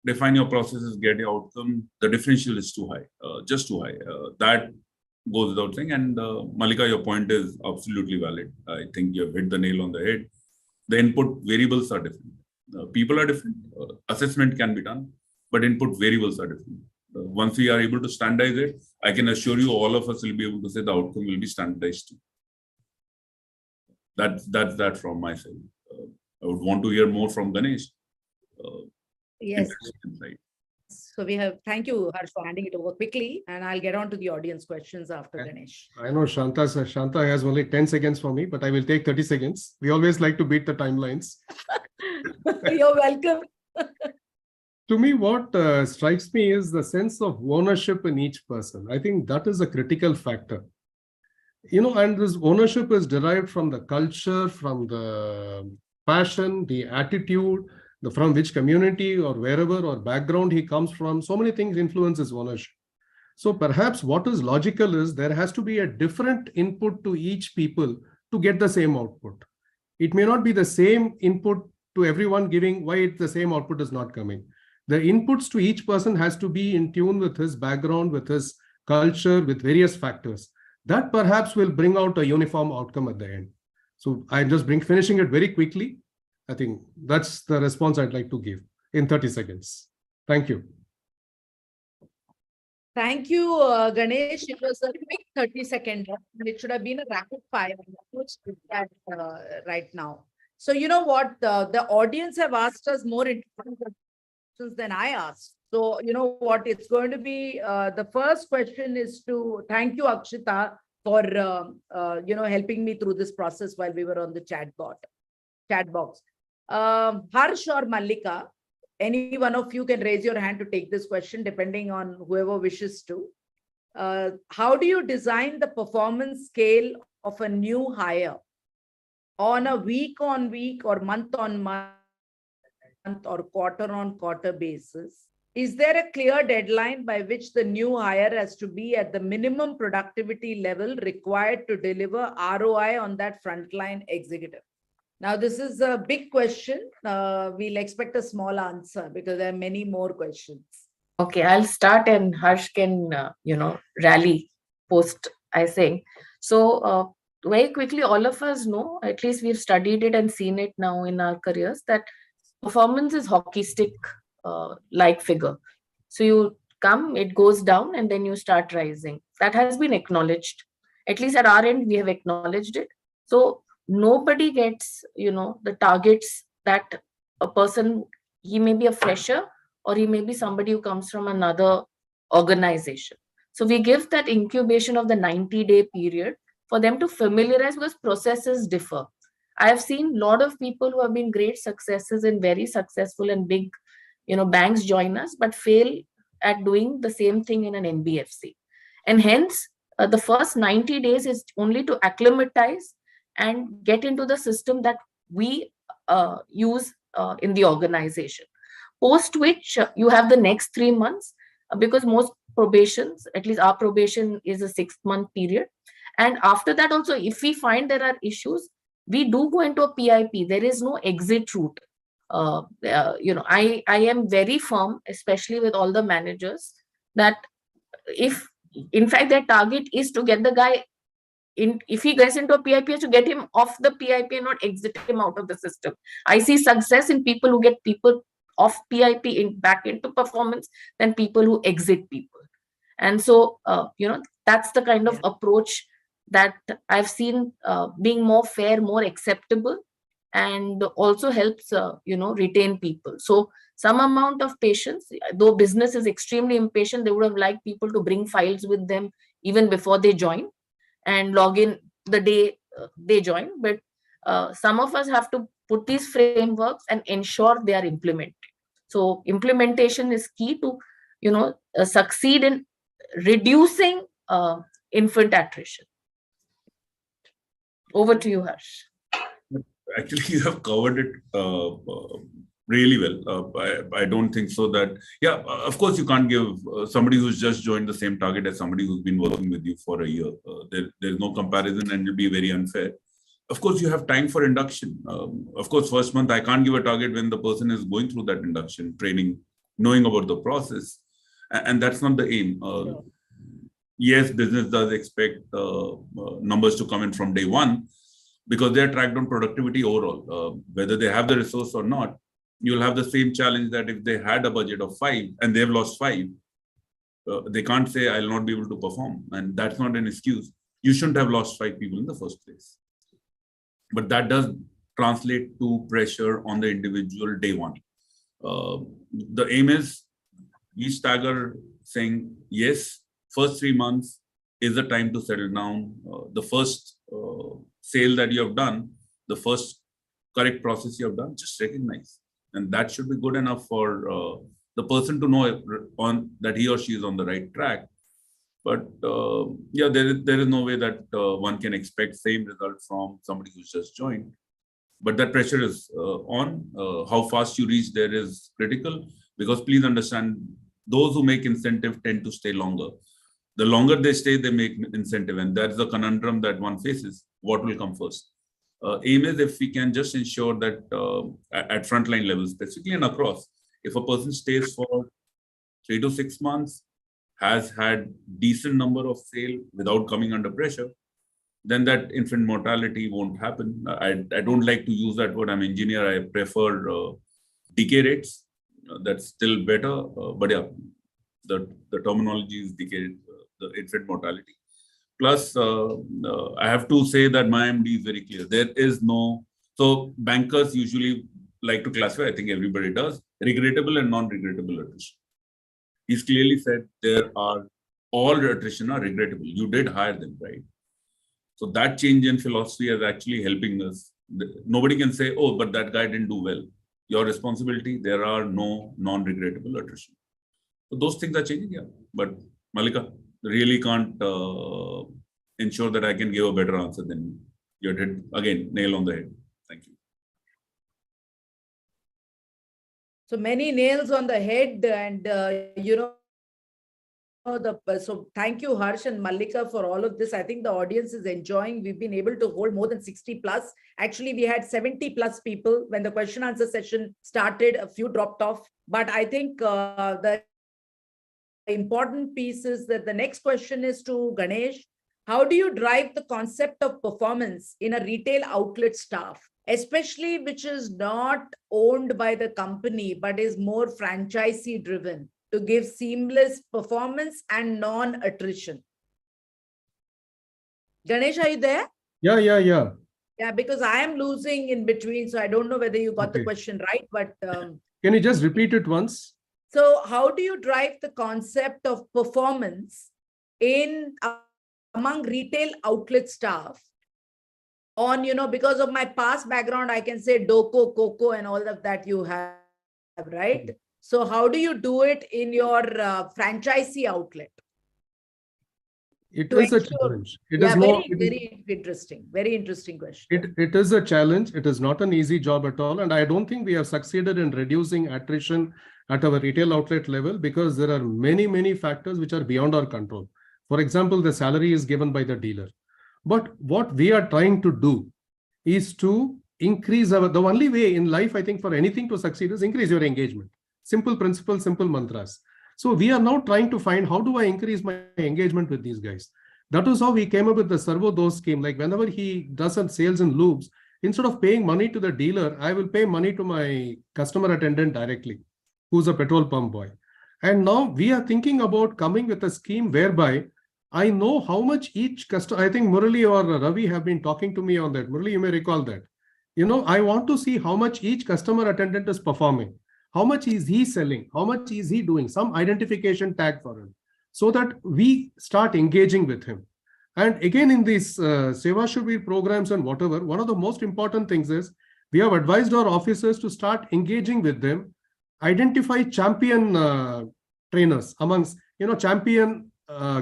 Speaker 2: define your processes, get your outcome. The differential is too high, just too high. That goes without saying. And Malika, your point is absolutely valid. I think you have hit the nail on the head. The input variables are different. People are different. Assessment can be done, but input variables are different. Once we are able to standardize it, I can assure you all of us will be able to say the outcome will be standardized too. That's that from my side. I would want to hear more from Ganesh.
Speaker 5: Yes. So we have, thank you, Harsh, for handing it over quickly, and I'll get on to the audience questions after Ganesh.
Speaker 7: I know Shanta has only 10 seconds for me, but I will take 30 seconds. We always like to beat the timelines.
Speaker 5: You're welcome.
Speaker 7: To me, what strikes me is the sense of ownership in each person. I think that is a critical factor. And this ownership is derived from the culture, from the passion, the attitude, from which community or wherever or background he comes from. So many things influence his ownership. So perhaps what is logical is there has to be a different input to each people to get the same output. It may not be the same input to everyone giving why the same output is not coming. The inputs to each person has to be in tune with his background, with his culture, with various factors. That perhaps will bring out a uniform outcome at the end. So I'm just finishing it very quickly. I think that's the response I'd like to give in 30 seconds. Thank you.
Speaker 5: Thank you, Ganesh. It was a quick 30-second, and it should have been a rapid fire. Right now. So you know what? The audience have asked us more questions than I asked. So you know what? It's going to be the first question is to thank you, Akshita, for helping me through this process while we were on the chat box. Harsh or Mallika, any one of you can raise your hand to take this question, depending on whoever wishes to. How do you design the performance scale of a new hire on a week-on-week or month-on-month or quarter-on-quarter basis? Is there a clear deadline by which the new hire has to be at the minimum productivity level required to deliver ROI on that frontline executive? Now, this is a big question. We'll expect a small answer because there are many more questions.
Speaker 3: Okay, I'll start and Harsh can, rally post, I think. So very quickly, all of us know, at least we've studied it and seen it now in our careers, that performance is hockey stick like figure. So you come, it goes down, and then you start rising. That has been acknowledged. At least at our end, we have acknowledged it. So nobody gets, the targets that a person, he may be a fresher or he may be somebody who comes from another organization. So we give that incubation of the 90-day period for them to familiarize, because processes differ. I have seen a lot of people who have been great successes and very successful and big, banks join us, but fail at doing the same thing in an NBFC. And hence, the first 90 days is only to acclimatize and get into the system that we use in the organization. Post which you have the next 3 months, because most probations, at least our probation is a 6-month period. And after that also, if we find there are issues, we do go into a PIP. There is no exit route. I am very firm, especially with all the managers, that if in fact their target is to get the guy in, if he gets into a PIP, to get him off the PIP and not exit him out of the system. I see success in people who get people off PIP back into performance than people who exit people. And so, that's the kind of approach that I've seen being more fair, more acceptable, and also helps, retain people. So some amount of patience, though business is extremely impatient, they would have liked people to bring files with them even before they join and log in the day they join. But some of us have to put these frameworks and ensure they are implemented. So implementation is key to, succeed in reducing infant attrition. Over to you, Harsh.
Speaker 2: Actually, you have covered it really well. I don't think so that, of course, you can't give somebody who's just joined the same target as somebody who's been working with you for a year. There's no comparison, and it'll be very unfair. Of course, you have time for induction. Of course, first month, I can't give a target when the person is going through that induction training, knowing about the process. And that's not the aim. Yes, business does expect numbers to come in from day one, because they're tracked on productivity overall. Whether they have the resource or not, you'll have the same challenge that if they had a budget of 5 and they've lost 5, they can't say, I'll not be able to perform. And that's not an excuse. You shouldn't have lost 5 people in the first place. But that does translate to pressure on the individual day one. The aim is, we stagger saying, yes, first 3 months is the time to settle down. The first sale that you have done, the first correct process you have done, just recognize. And that should be good enough for the person to know that he or she is on the right track. But there is no way that one can expect same result from somebody who's just joined. But that pressure is on. How fast you reach there is critical, because please understand, those who make incentive tend to stay longer. The longer they stay, they make incentive. And that's the conundrum that one faces. What will come first? Aim is, if we can just ensure that at frontline level, specifically and across, if a person stays for 3 to 6 months, has had decent number of sale without coming under pressure, then that infant mortality won't happen. I don't like to use that word. I'm an engineer. I prefer decay rates. That's still better. But yeah, the terminology is decay rate, the infant mortality. Plus, I have to say that my MD is very clear. There is no, so bankers usually like to classify, I think everybody does, regrettable and non-regrettable attrition. He's clearly said there are, all attrition are regrettable. You did hire them, right? So that change in philosophy is actually helping us. Nobody can say, oh, but that guy didn't do well. Your responsibility, there are no non-regrettable attrition. So those things are changing, yeah. But Malika, really can't ensure that I can give a better answer than you. You did, again, nail on the head. Thank you.
Speaker 5: So many nails on the head, and so thank you, Harsh and Mallika, for all of this. I think the audience is enjoying. We've been able to hold more than 60 plus. Actually, we had 70 plus people when the question answer session started. A few dropped off, but I think the important piece is that the next question is to Ganesh. How do you drive the concept of performance in a retail outlet staff, especially which is not owned by the company, but is more franchisee driven, to give seamless performance and non-attrition? Ganesh, are you there?
Speaker 7: Yeah.
Speaker 5: Yeah, because I am losing in between, so I don't know whether you got the question right, but...
Speaker 7: Can you just repeat it once?
Speaker 5: So how do you drive the concept of performance among retail outlet staff on, because of my past background, I can say DOCO, COCO and all of that you have, right? So how do you do it in your franchisee outlet?
Speaker 7: It
Speaker 5: To
Speaker 7: is a
Speaker 5: ensure-
Speaker 7: challenge. It
Speaker 5: Yeah,
Speaker 7: is no,
Speaker 5: very interesting. Very interesting question.
Speaker 7: it is a challenge. It is not an easy job at all. And I don't think we have succeeded in reducing attrition at our retail outlet level because there are many factors which are beyond our control. For example, the salary is given by the dealer. But what we are trying to do is to increase the only way in life, I think, for anything to succeed is increase your engagement. Simple principles, simple mantras. So we are now trying to find how do I increase my engagement with these guys. That was how we came up with the servo dose scheme. Like whenever he does some sales in lubes, instead of paying money to the dealer, I will pay money to my customer attendant directly, who's a petrol pump boy. And now we are thinking about coming with a scheme whereby I know how much each customer, I think Murali or Ravi have been talking to me on that. Murali, you may recall that. I want to see how much each customer attendant is performing. How much is he selling? How much is he doing? Some identification tag for him so that we start engaging with him. And again, in these Seva Shubir programs and whatever, one of the most important things is we have advised our officers to start engaging with them, identify champion trainers amongst, champion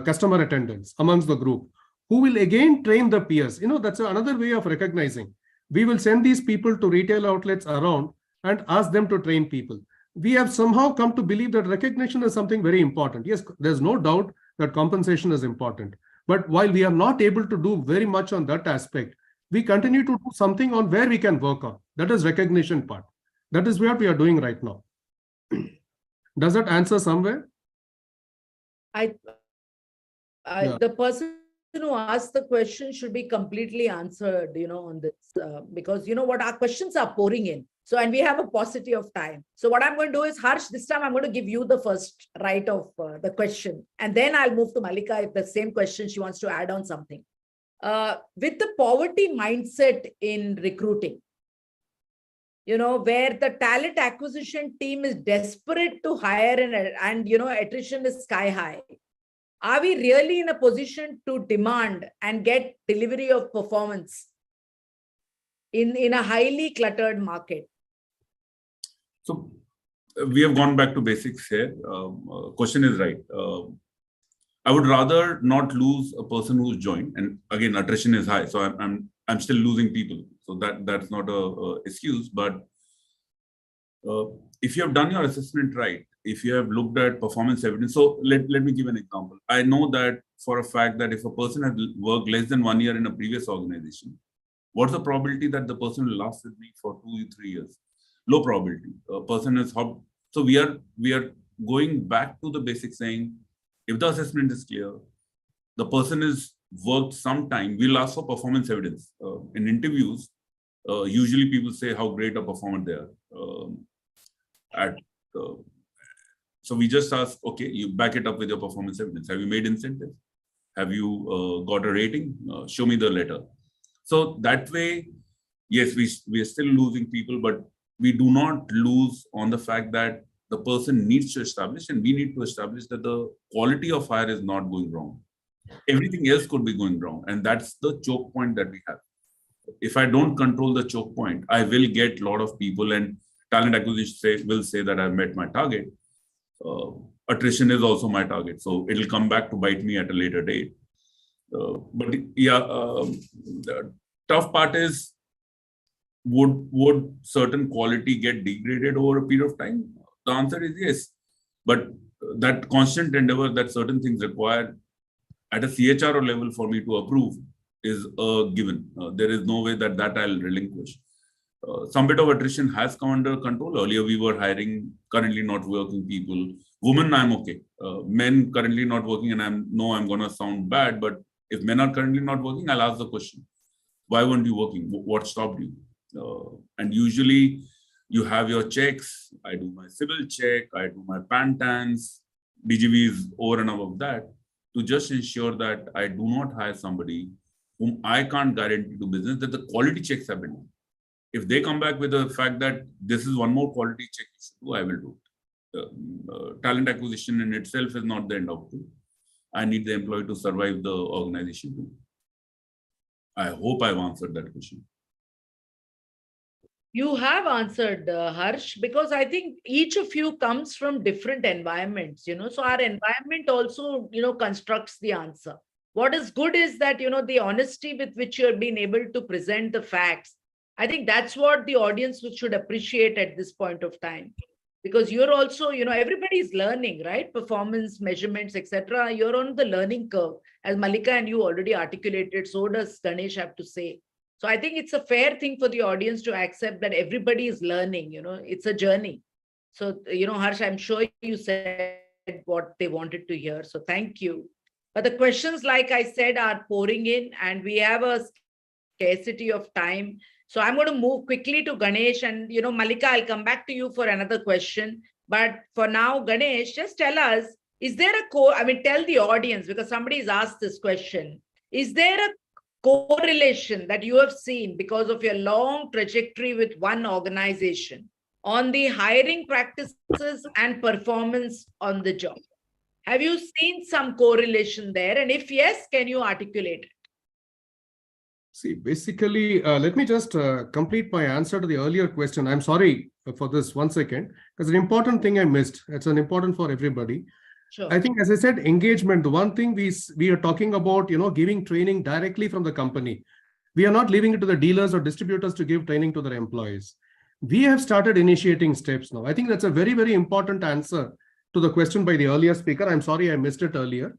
Speaker 7: customer attendants amongst the group who will again train the peers. That's another way of recognizing. We will send these people to retail outlets around and ask them to train people. We have somehow come to believe that recognition is something very important. Yes, there's no doubt that compensation is important. But while we are not able to do very much on that aspect, we continue to do something on where we can work on. That is recognition part. That is what we are doing right now. Does that answer somewhere?
Speaker 5: Yeah. The person who asked the question should be completely answered, on this, because what our questions are pouring in. So, and we have a paucity of time. So what I'm going to do is, Harsh, this time I'm going to give you the first right of the question. And then I'll move to Malika if the same question she wants to add on something. With the poverty mindset in recruiting, where the talent acquisition team is desperate to hire and attrition is sky high. Are we really in a position to demand and get delivery of performance in a highly cluttered market?
Speaker 2: So we have gone back to basics here. Question is right. I would rather not lose a person who's joined, and again, attrition is high, so I'm still losing people. So that's not a excuse. But if you have done your assessment right, if you have looked at performance evidence, so let me give an example. I know that for a fact that if a person has worked less than 1 year in a previous organization, what's the probability that the person will last with me for 2-3 years? Low probability. A person is so we are going back to the basic saying, if the assessment is clear, the person has worked some time, we'll ask for performance evidence. In interviews, usually people say how great a performer they are. So we just ask, okay, you back it up with your performance evidence. Have you made incentives? Have you got a rating? Show me the letter. So that way, yes, we are still losing people, but we do not lose on the fact that the person needs to establish, and we need to establish that the quality of hire is not going wrong. Everything else could be going wrong. And that's the choke point that we have. If I don't control the choke point, I will get a lot of people, and talent acquisition will say that I've met my target. Attrition is also my target. So it'll come back to bite me at a later date. But yeah, the tough part is, would certain quality get degraded over a period of time? The answer is yes. But that constant endeavor that certain things require at a CHRO level for me to approve is a given. There is no way that I'll relinquish. Some bit of attrition has come under control. Earlier, we were hiring currently not working people. Women, I'm okay. Men currently not working, and I'm going to sound bad, but if men are currently not working, I'll ask the question, why weren't you working? What stopped you? And usually you have your checks. I do my civil check. I do my Pantans. DGV is over and above that to just ensure that I do not hire somebody whom I can't guarantee to business, that the quality checks have been done. If they come back with the fact that this is one more quality check you should do, I will do it. Talent acquisition in itself is not the end of it. I need the employee to survive the organization too. I hope I've answered that question.
Speaker 5: You have answered, Harsh, because I think each of you comes from different environments, so our environment also, constructs the answer. what is good is that, the honesty with which you're being able to present the facts. I think that's what the audience should appreciate at this point of time. Because you're also, everybody's learning, right? Performance, measurements, etc. You're on the learning curve. As Malika and you already articulated, so does Ganesh have to say. So I think it's a fair thing for the audience to accept that everybody is learning, it's a journey. So, Harsh, I'm sure you said what they wanted to hear. So thank you. But the questions, like I said, are pouring in, and we have a scarcity of time. So I'm going to move quickly to Ganesh, and, Malika, I'll come back to you for another question. But for now, Ganesh, just tell us, is there a tell the audience, because somebody's asked this question, is there a correlation that you have seen because of your long trajectory with one organization on the hiring practices and performance on the job? Have you seen some correlation there? And if yes, can you articulate it?
Speaker 7: See, basically, let me just complete my answer to the earlier question. I'm sorry for this 1 second, because an important thing I missed. It's an important for everybody.
Speaker 5: Sure.
Speaker 7: I think, as I said, engagement, the one thing we are talking about, giving training directly from the company. We are not leaving it to the dealers or distributors to give training to their employees. We have started initiating steps now. I think that's a very, very important answer to the question by the earlier speaker. I'm sorry I missed it earlier.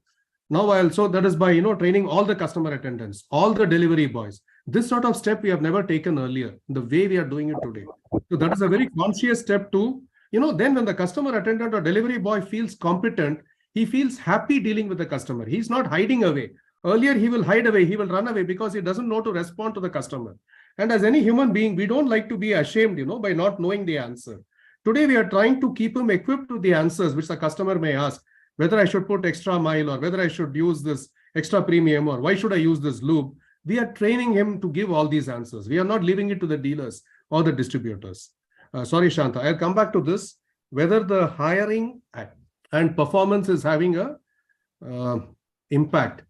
Speaker 7: Now also that is by training all the customer attendants, all the delivery boys. This sort of step we have never taken earlier, the way we are doing it today. So that is a very conscious step to, then when the customer attendant or delivery boy feels competent, he feels happy dealing with the customer. He's not hiding away. Earlier he will hide away, he will run away because he doesn't know to respond to the customer. And as any human being, we don't like to be ashamed, by not knowing the answer. Today we are trying to keep him equipped with the answers which the customer may ask, whether I should put extra mile or whether I should use this extra premium or why should I use this lube. We are training him to give all these answers. We are not leaving it to the dealers or the distributors. Sorry, Shanta, I'll come back to this. Whether the hiring and performance is having a impact.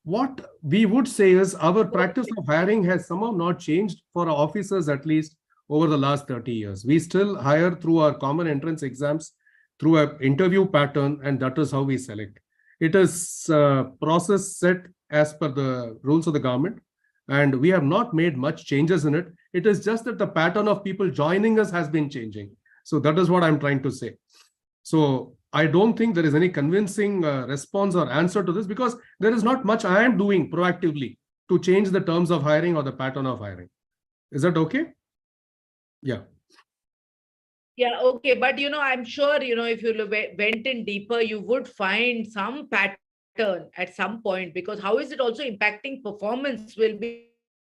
Speaker 7: What we would say is our practice of hiring has somehow not changed for our officers, at least over the last 30 years. We still hire through our common entrance exams, through an interview pattern, and that is how we select. It is a process set as per the rules of the government, and we have not made much changes in it. It is just that the pattern of people joining us has been changing. So that is what I'm trying to say. So I don't think there is any convincing response or answer to this, because there is not much I am doing proactively to change the terms of hiring or the pattern of hiring. Is that okay? Yeah.
Speaker 5: Yeah, okay. But, I'm sure, if you went in deeper, you would find some pattern at some point, because how is it also impacting performance will be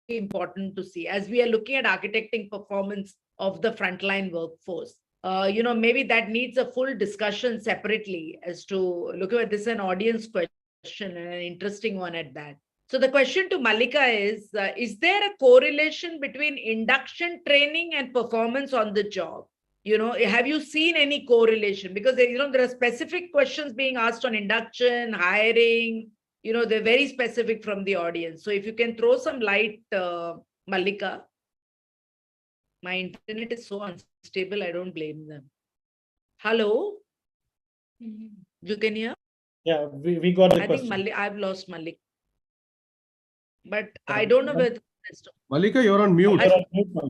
Speaker 5: important to see as we are looking at architecting performance of the frontline workforce. Maybe that needs a full discussion separately as to look at this, an audience question and an interesting one at that. So the question to Malika is there a correlation between induction training and performance on the job? Have you seen any correlation? Because, there are specific questions being asked on induction, hiring, they're very specific from the audience. So if you can throw some light, Malika. My internet is so unstable, I don't blame them. Hello? You can hear?
Speaker 1: Yeah, we got the
Speaker 5: I
Speaker 1: question.
Speaker 5: think I've lost Malik. But I don't know where the rest of.
Speaker 7: Malika, you're on mute.
Speaker 1: You're on mute now.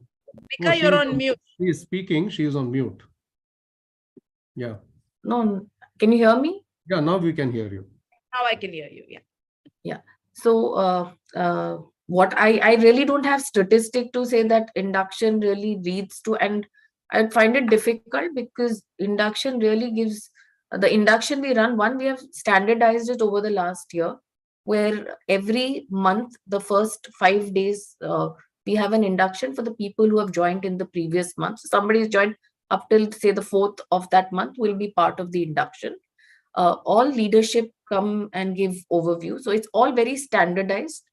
Speaker 5: Malika, you're on mute.
Speaker 7: She is speaking. She is on mute. Yeah.
Speaker 3: No, can you hear me?
Speaker 7: Yeah, now we can hear you.
Speaker 5: Now I can hear you. Yeah.
Speaker 3: Yeah. So what I really don't have statistic to say that induction really leads to, and I find it difficult because induction really gives the induction we run. One, we have standardized it over the last year, where every month, the first 5 days, we have an induction for the people who have joined in the previous month. So somebody has joined up till, say, the 4th of that month will be part of the induction. All leadership come and give overview. So it's all very standardized.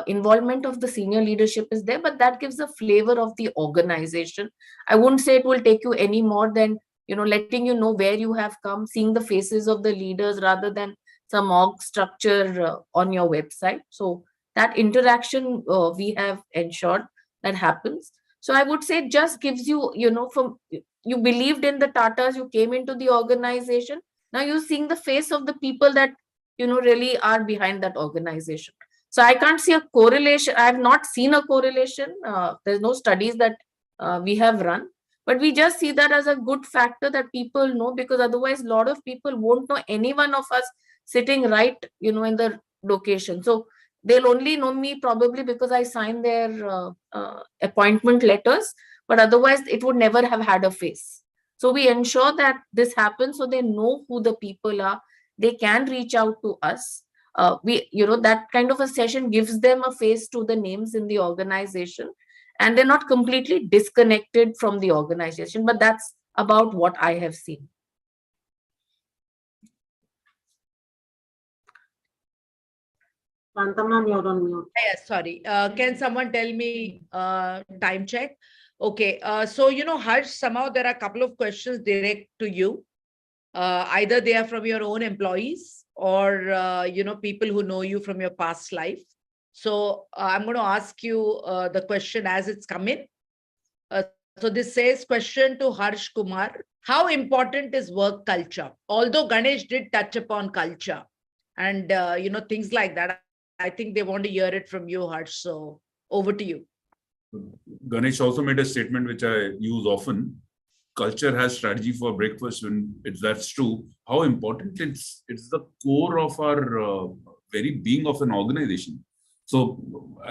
Speaker 3: Involvement of the senior leadership is there, but that gives a flavor of the organization. I wouldn't say it will take you any more than, letting you know where you have come, seeing the faces of the leaders rather than some org structure on your website. So that interaction we have ensured that happens. So I would say it just gives you, from you believed in the Tatas, you came into the organization. Now you're seeing the face of the people that really are behind that organization. So I can't see a correlation. I have not seen a correlation. There's no studies that we have run, but we just see that as a good factor that people know, because otherwise a lot of people won't know any one of us sitting right, in the location. So they'll only know me probably because I signed their appointment letters, but otherwise it would never have had a face. So we ensure that this happens so they know who the people are. They can reach out to us. That kind of a session gives them a face to the names in the organization, and they're not completely disconnected from the organization. But that's about what I have seen.
Speaker 6: Shanta ma'am, you're on mute.
Speaker 5: Yes, sorry. Can someone tell me time check? Okay. So, Harsh, somehow there are a couple of questions direct to you. Either they are from your own employees or, people who know you from your past life. So I'm going to ask you the question as it's come in. So this says, question to Harsh Kumar: how important is work culture? Although Ganesh did touch upon culture and, things like that, I think they want to hear it from you, Harsh. So over to you.
Speaker 2: Ganesh also made a statement which I use often. Culture has strategy for breakfast, when that's true. How important it's the core of our very being of an organization. So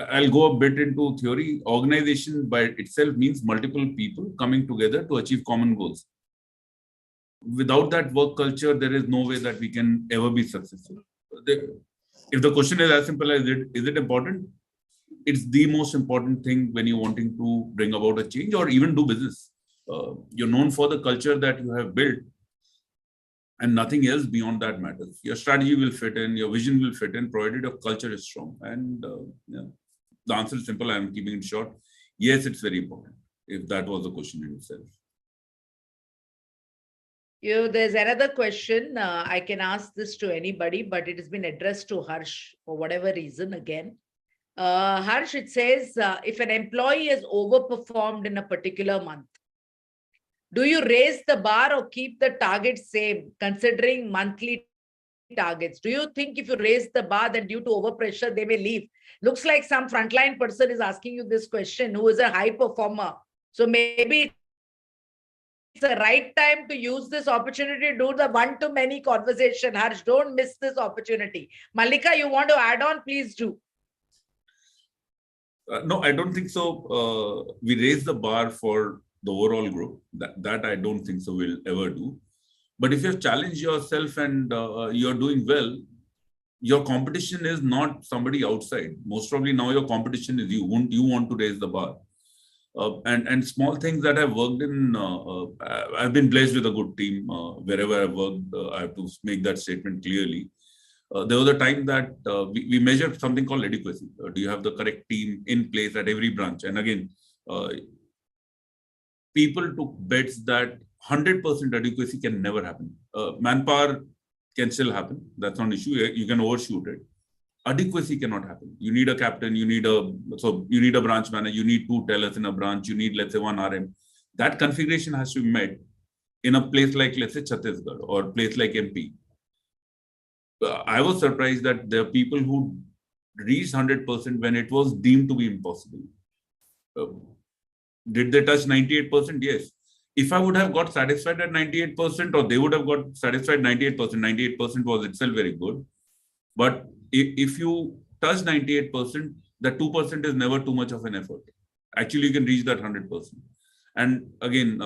Speaker 2: I'll go a bit into theory. Organization by itself means multiple people coming together to achieve common goals. Without that work culture, there is no way that we can ever be successful. If the question is as simple as is it important? It's the most important thing when you're wanting to bring about a change or even do business. You're known for the culture that you have built, and nothing else beyond that matters. Your strategy will fit in, your vision will fit in, provided your culture is strong. And the answer is simple. I'm keeping it short. Yes, it's very important, if that was the question in itself.
Speaker 5: There's another question. I can ask this to anybody, but it has been addressed to Harsh for whatever reason again. Harsh, it says, if an employee has overperformed in a particular month, do you raise the bar or keep the target same, considering monthly targets? Do you think if you raise the bar, then due to overpressure, they may leave? Looks like some frontline person is asking you this question, who is a high performer. So maybe it's the right time to use this opportunity to do the one-to-many conversation. Harsh, don't miss this opportunity. Mallika, you want to add on? Please do.
Speaker 2: No, I don't think so. We raise the bar for the overall group. That I don't think so we'll ever do. But if you have challenged yourself and you're doing well, your competition is not somebody outside. Most probably now your competition is you. You want to raise the bar. And small things that I've worked in, I've been blessed with a good team. Wherever I've worked, I have to make that statement clearly. There was a time that we measured something called adequacy. Do you have the correct team in place at every branch? And again, people took bets that 100% adequacy can never happen. Manpower can still happen. That's not an issue. You can overshoot it. Adequacy cannot happen. You need a captain, you need a branch manager, you need 2 tellers in a branch, you need, let's say, 1 RM. That configuration has to be met in a place like, let's say, Chhattisgarh or a place like MP. I was surprised that there are people who reached 100% when it was deemed to be impossible. Did they touch 98%? Yes. If I would have got satisfied at 98%, or they would have got satisfied 98%, 98% was itself very good. But if you touch 98%, that 2% is never too much of an effort. Actually, you can reach that 100%. And again,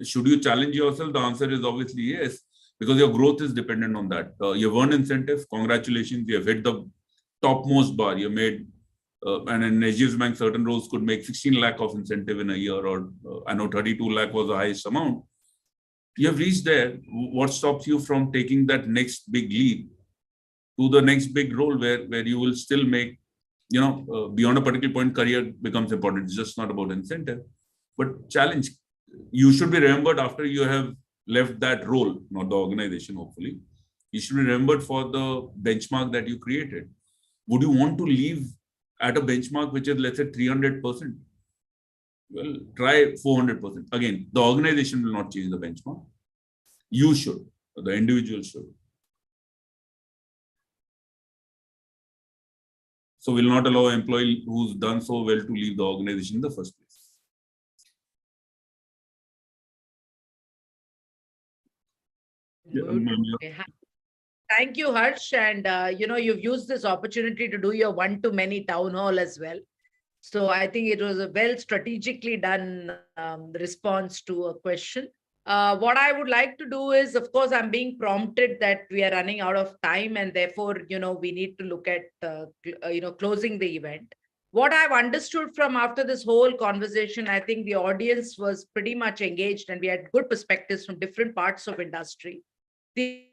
Speaker 2: should you challenge yourself? The answer is obviously yes, because your growth is dependent on that. You've earned incentive. Congratulations. You have hit the topmost bar. You made, and in HDFC Bank, certain roles could make 16 lakh of incentive in a year, or I know 32 lakh was the highest amount. You have reached there. What stops you from taking that next big leap to the next big role where you will still make, beyond a particular point, career becomes important. It's just not about incentive, but challenge. You should be remembered after you have left that role, not the organization, hopefully. You should be remembered for the benchmark that you created. Would you want to leave at a benchmark which is, let's say, 300%? Well, try 400%. Again, the organization will not change the benchmark. You should, the individual should. So we'll not allow an employee who's done so well to leave the organization in the first place. Yeah,
Speaker 5: Okay. Thank you, Harsh. And, you've used this opportunity to do your one-to-many town hall as well. So I think it was a well strategically done response to a question. What I would like to do is, of course, I'm being prompted that we are running out of time and therefore, we need to look at, closing the event. What I've understood from after this whole conversation, I think the audience was pretty much engaged and we had good perspectives from different parts of industry. The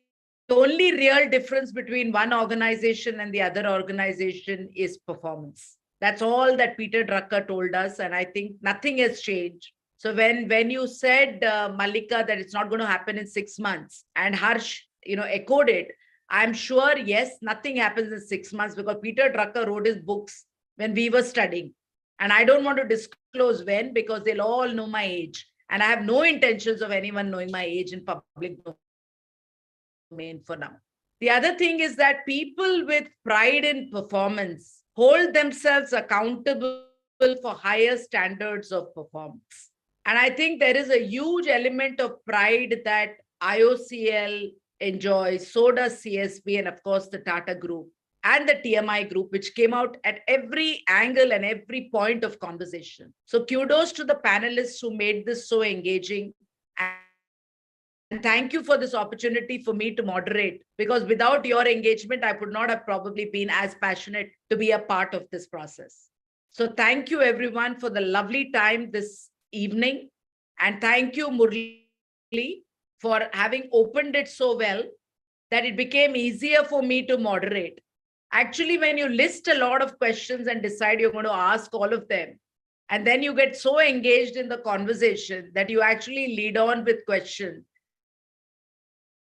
Speaker 5: only real difference between one organization and the other organization is performance. That's all that Peter Drucker told us. And I think nothing has changed. So when you said, Mallika, that it's not going to happen in 6 months, and Harsh, echoed it, I'm sure, yes, nothing happens in 6 months because Peter Drucker wrote his books when we were studying. And I don't want to disclose when, because they'll all know my age. And I have no intentions of anyone knowing my age in public domain for now. The other thing is that people with pride in performance hold themselves accountable for higher standards of performance. And I think there is a huge element of pride that IOCL enjoys, so does CSB, and of course the Tata Group and the TMI Group, which came out at every angle and every point of conversation. So kudos to the panelists who made this so engaging. And thank you for this opportunity for me to moderate, because without your engagement, I would not have probably been as passionate to be a part of this process. So thank you everyone for the lovely time this evening. And thank you, Murli, for having opened it so well that it became easier for me to moderate. Actually, when you list a lot of questions and decide you're going to ask all of them, and then you get so engaged in the conversation that you actually lead on with questions.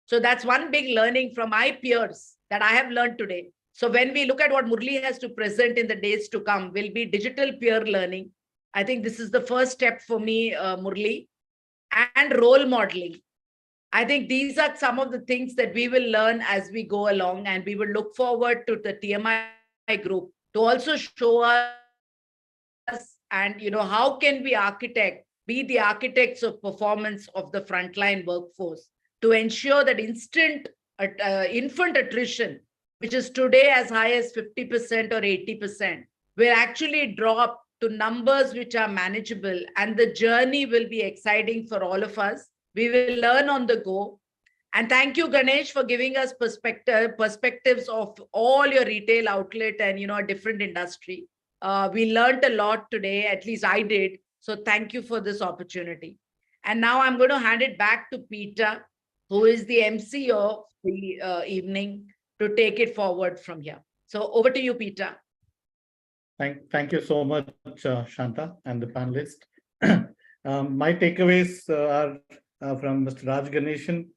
Speaker 5: So that's one big learning from my peers that I have learned today. So when we look at what Murli has to present in the days to come, will be digital peer learning. I think this is the first step for me, Murli, and role modeling. I think these are some of the things that we will learn as we go along, and we will look forward to the TMI group to also show us, and how can we be the architects of performance of the frontline workforce to ensure that infant attrition, which is today as high as 50% or 80%, will actually drop to numbers which are manageable, and the journey will be exciting for all of us. We will learn on the go. And thank you, Ganesh, for giving us perspectives of all your retail outlet and a different industry. We learned a lot today, at least I did. So thank you for this opportunity. And now I'm going to hand it back to Peter, who is the MC of the evening, to take it forward from here. So over to you, Peter.
Speaker 1: Thank you so much, Shanta and the panelists. My takeaways are from Mr. Raj Ganeshan.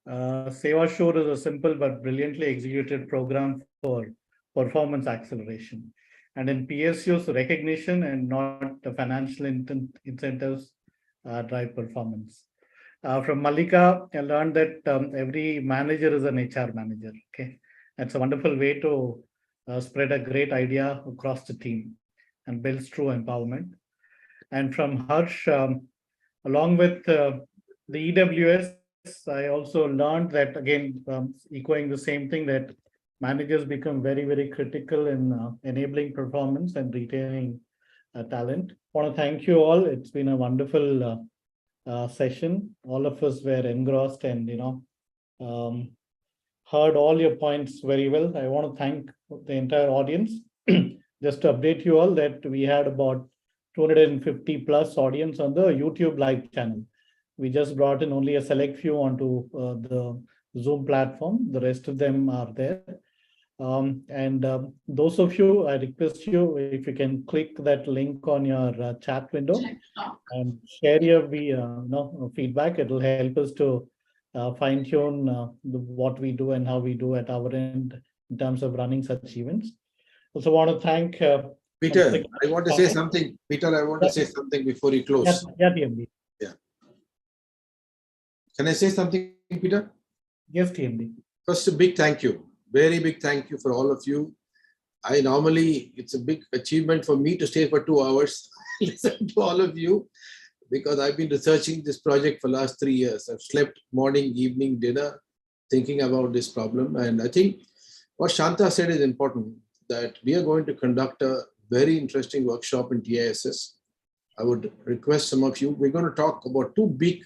Speaker 1: Seva Shore is a simple but brilliantly executed program for performance acceleration. And in PSUs, recognition and not the financial incentives drive performance. From Mallika, I learned that every manager is an HR manager. Okay, that's a wonderful way to spread a great idea across the team and builds true empowerment. And from Harsh, along with the EWS, I also learned that, again, echoing the same thing, that managers become very, very critical in enabling performance and retaining talent. I want to thank you all. It's been a wonderful session. All of us were engrossed and heard all your points very well. I want to thank the entire audience. Just to update you all that we had about 250 plus audience on the YouTube live channel. We just brought in only a select few onto the Zoom platform. The rest of them are there. Those of you, I request you, if you can click that link on your chat window and share your feedback. It will help us to fine tune what we do and how we do at our end in terms of running such events. Also want to thank
Speaker 4: Peter, I want to say something. Peter, I want to say something before you close.
Speaker 1: Yeah, TMD.
Speaker 4: Yeah. Can I say something, Peter?
Speaker 1: Yes, TMD.
Speaker 4: First, a big thank you. Very big thank you for all of you it's a big achievement for me to stay for 2 hours, listen to all of you, because I've been researching this project for last 3 years. I've slept morning, evening, dinner, thinking about this problem. And I think what Shanta said is important, that we are going to conduct a very interesting workshop in TISS. I would request some of you, we're going to talk about 2 big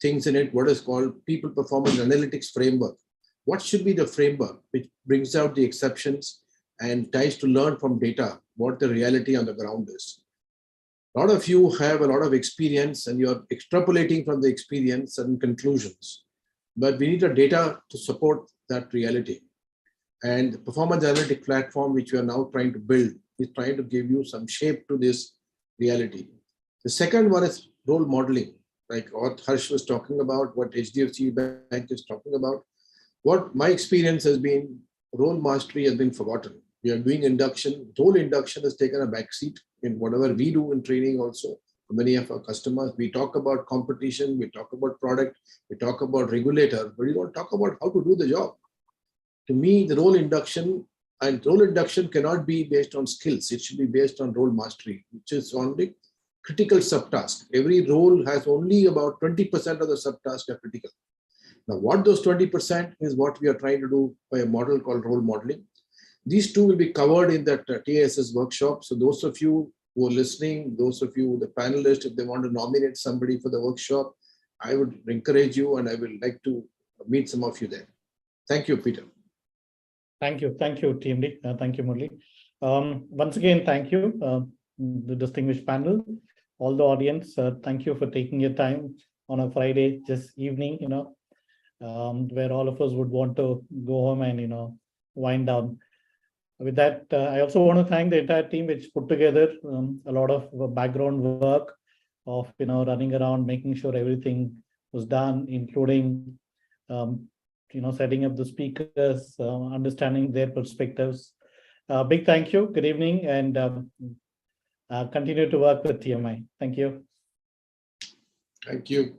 Speaker 4: things in it, what is called People Performance Analytics Framework. What should be the framework which brings out the exceptions and tries to learn from data what the reality on the ground is. A lot of you have a lot of experience and you're extrapolating from the experience and conclusions, but we need the data to support that reality. And the performance analytic platform, which we are now trying to build, is trying to give you some shape to this reality. The second one is role modeling, like what Harsh was talking about, what HDFC Bank is talking about. What my experience has been, role mastery has been forgotten. We are doing induction. Role induction has taken a backseat in whatever we do in training also. For many of our customers, we talk about competition, we talk about product, we talk about regulator, but we don't talk about how to do the job. To me, the role induction cannot be based on skills. It should be based on role mastery, which is only critical subtask. Every role has only about 20% of the subtasks are critical. Now, what those 20% is what we are trying to do by a model called role modeling. These 2 will be covered in that TISS workshop. So those of you who are listening, those of you, the panelists, if they want to nominate somebody for the workshop, I would encourage you and I would like to meet some of you there. Thank you, Peter.
Speaker 1: Thank you, TMD. Thank you, Murli. Once again, thank you, the distinguished panel, all the audience. Thank you for taking your time on a Friday, just evening, where all of us would want to go home and, wind down. With that, I also want to thank the entire team which put together a lot of background work of, running around, making sure everything was done, including, setting up the speakers, understanding their perspectives. Big thank you. Good evening, and continue to work with TMI. Thank you.
Speaker 4: Thank you.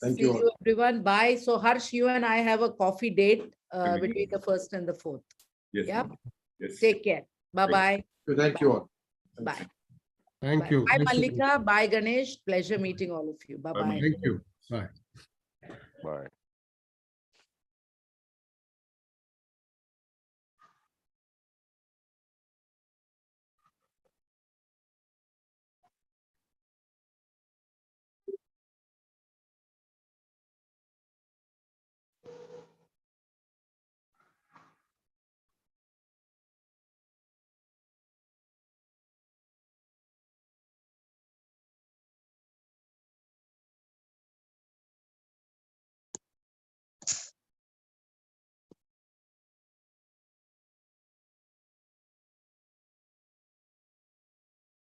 Speaker 4: Thank
Speaker 5: See
Speaker 4: you all.
Speaker 5: you, everyone. Bye. So Harsh, you and I have a coffee date between the 1st and the 4th.
Speaker 2: Yes.
Speaker 5: Yeah.
Speaker 2: Yes.
Speaker 5: Take care. Bye-bye.
Speaker 4: Thank you all.
Speaker 5: Bye.
Speaker 7: Thank
Speaker 5: Bye.
Speaker 7: you.
Speaker 5: Bye,
Speaker 7: Nice to-
Speaker 5: Malika. Bye, Ganesh. Pleasure meeting all of you. Bye-bye.
Speaker 7: Thank you. Bye.
Speaker 8: Bye.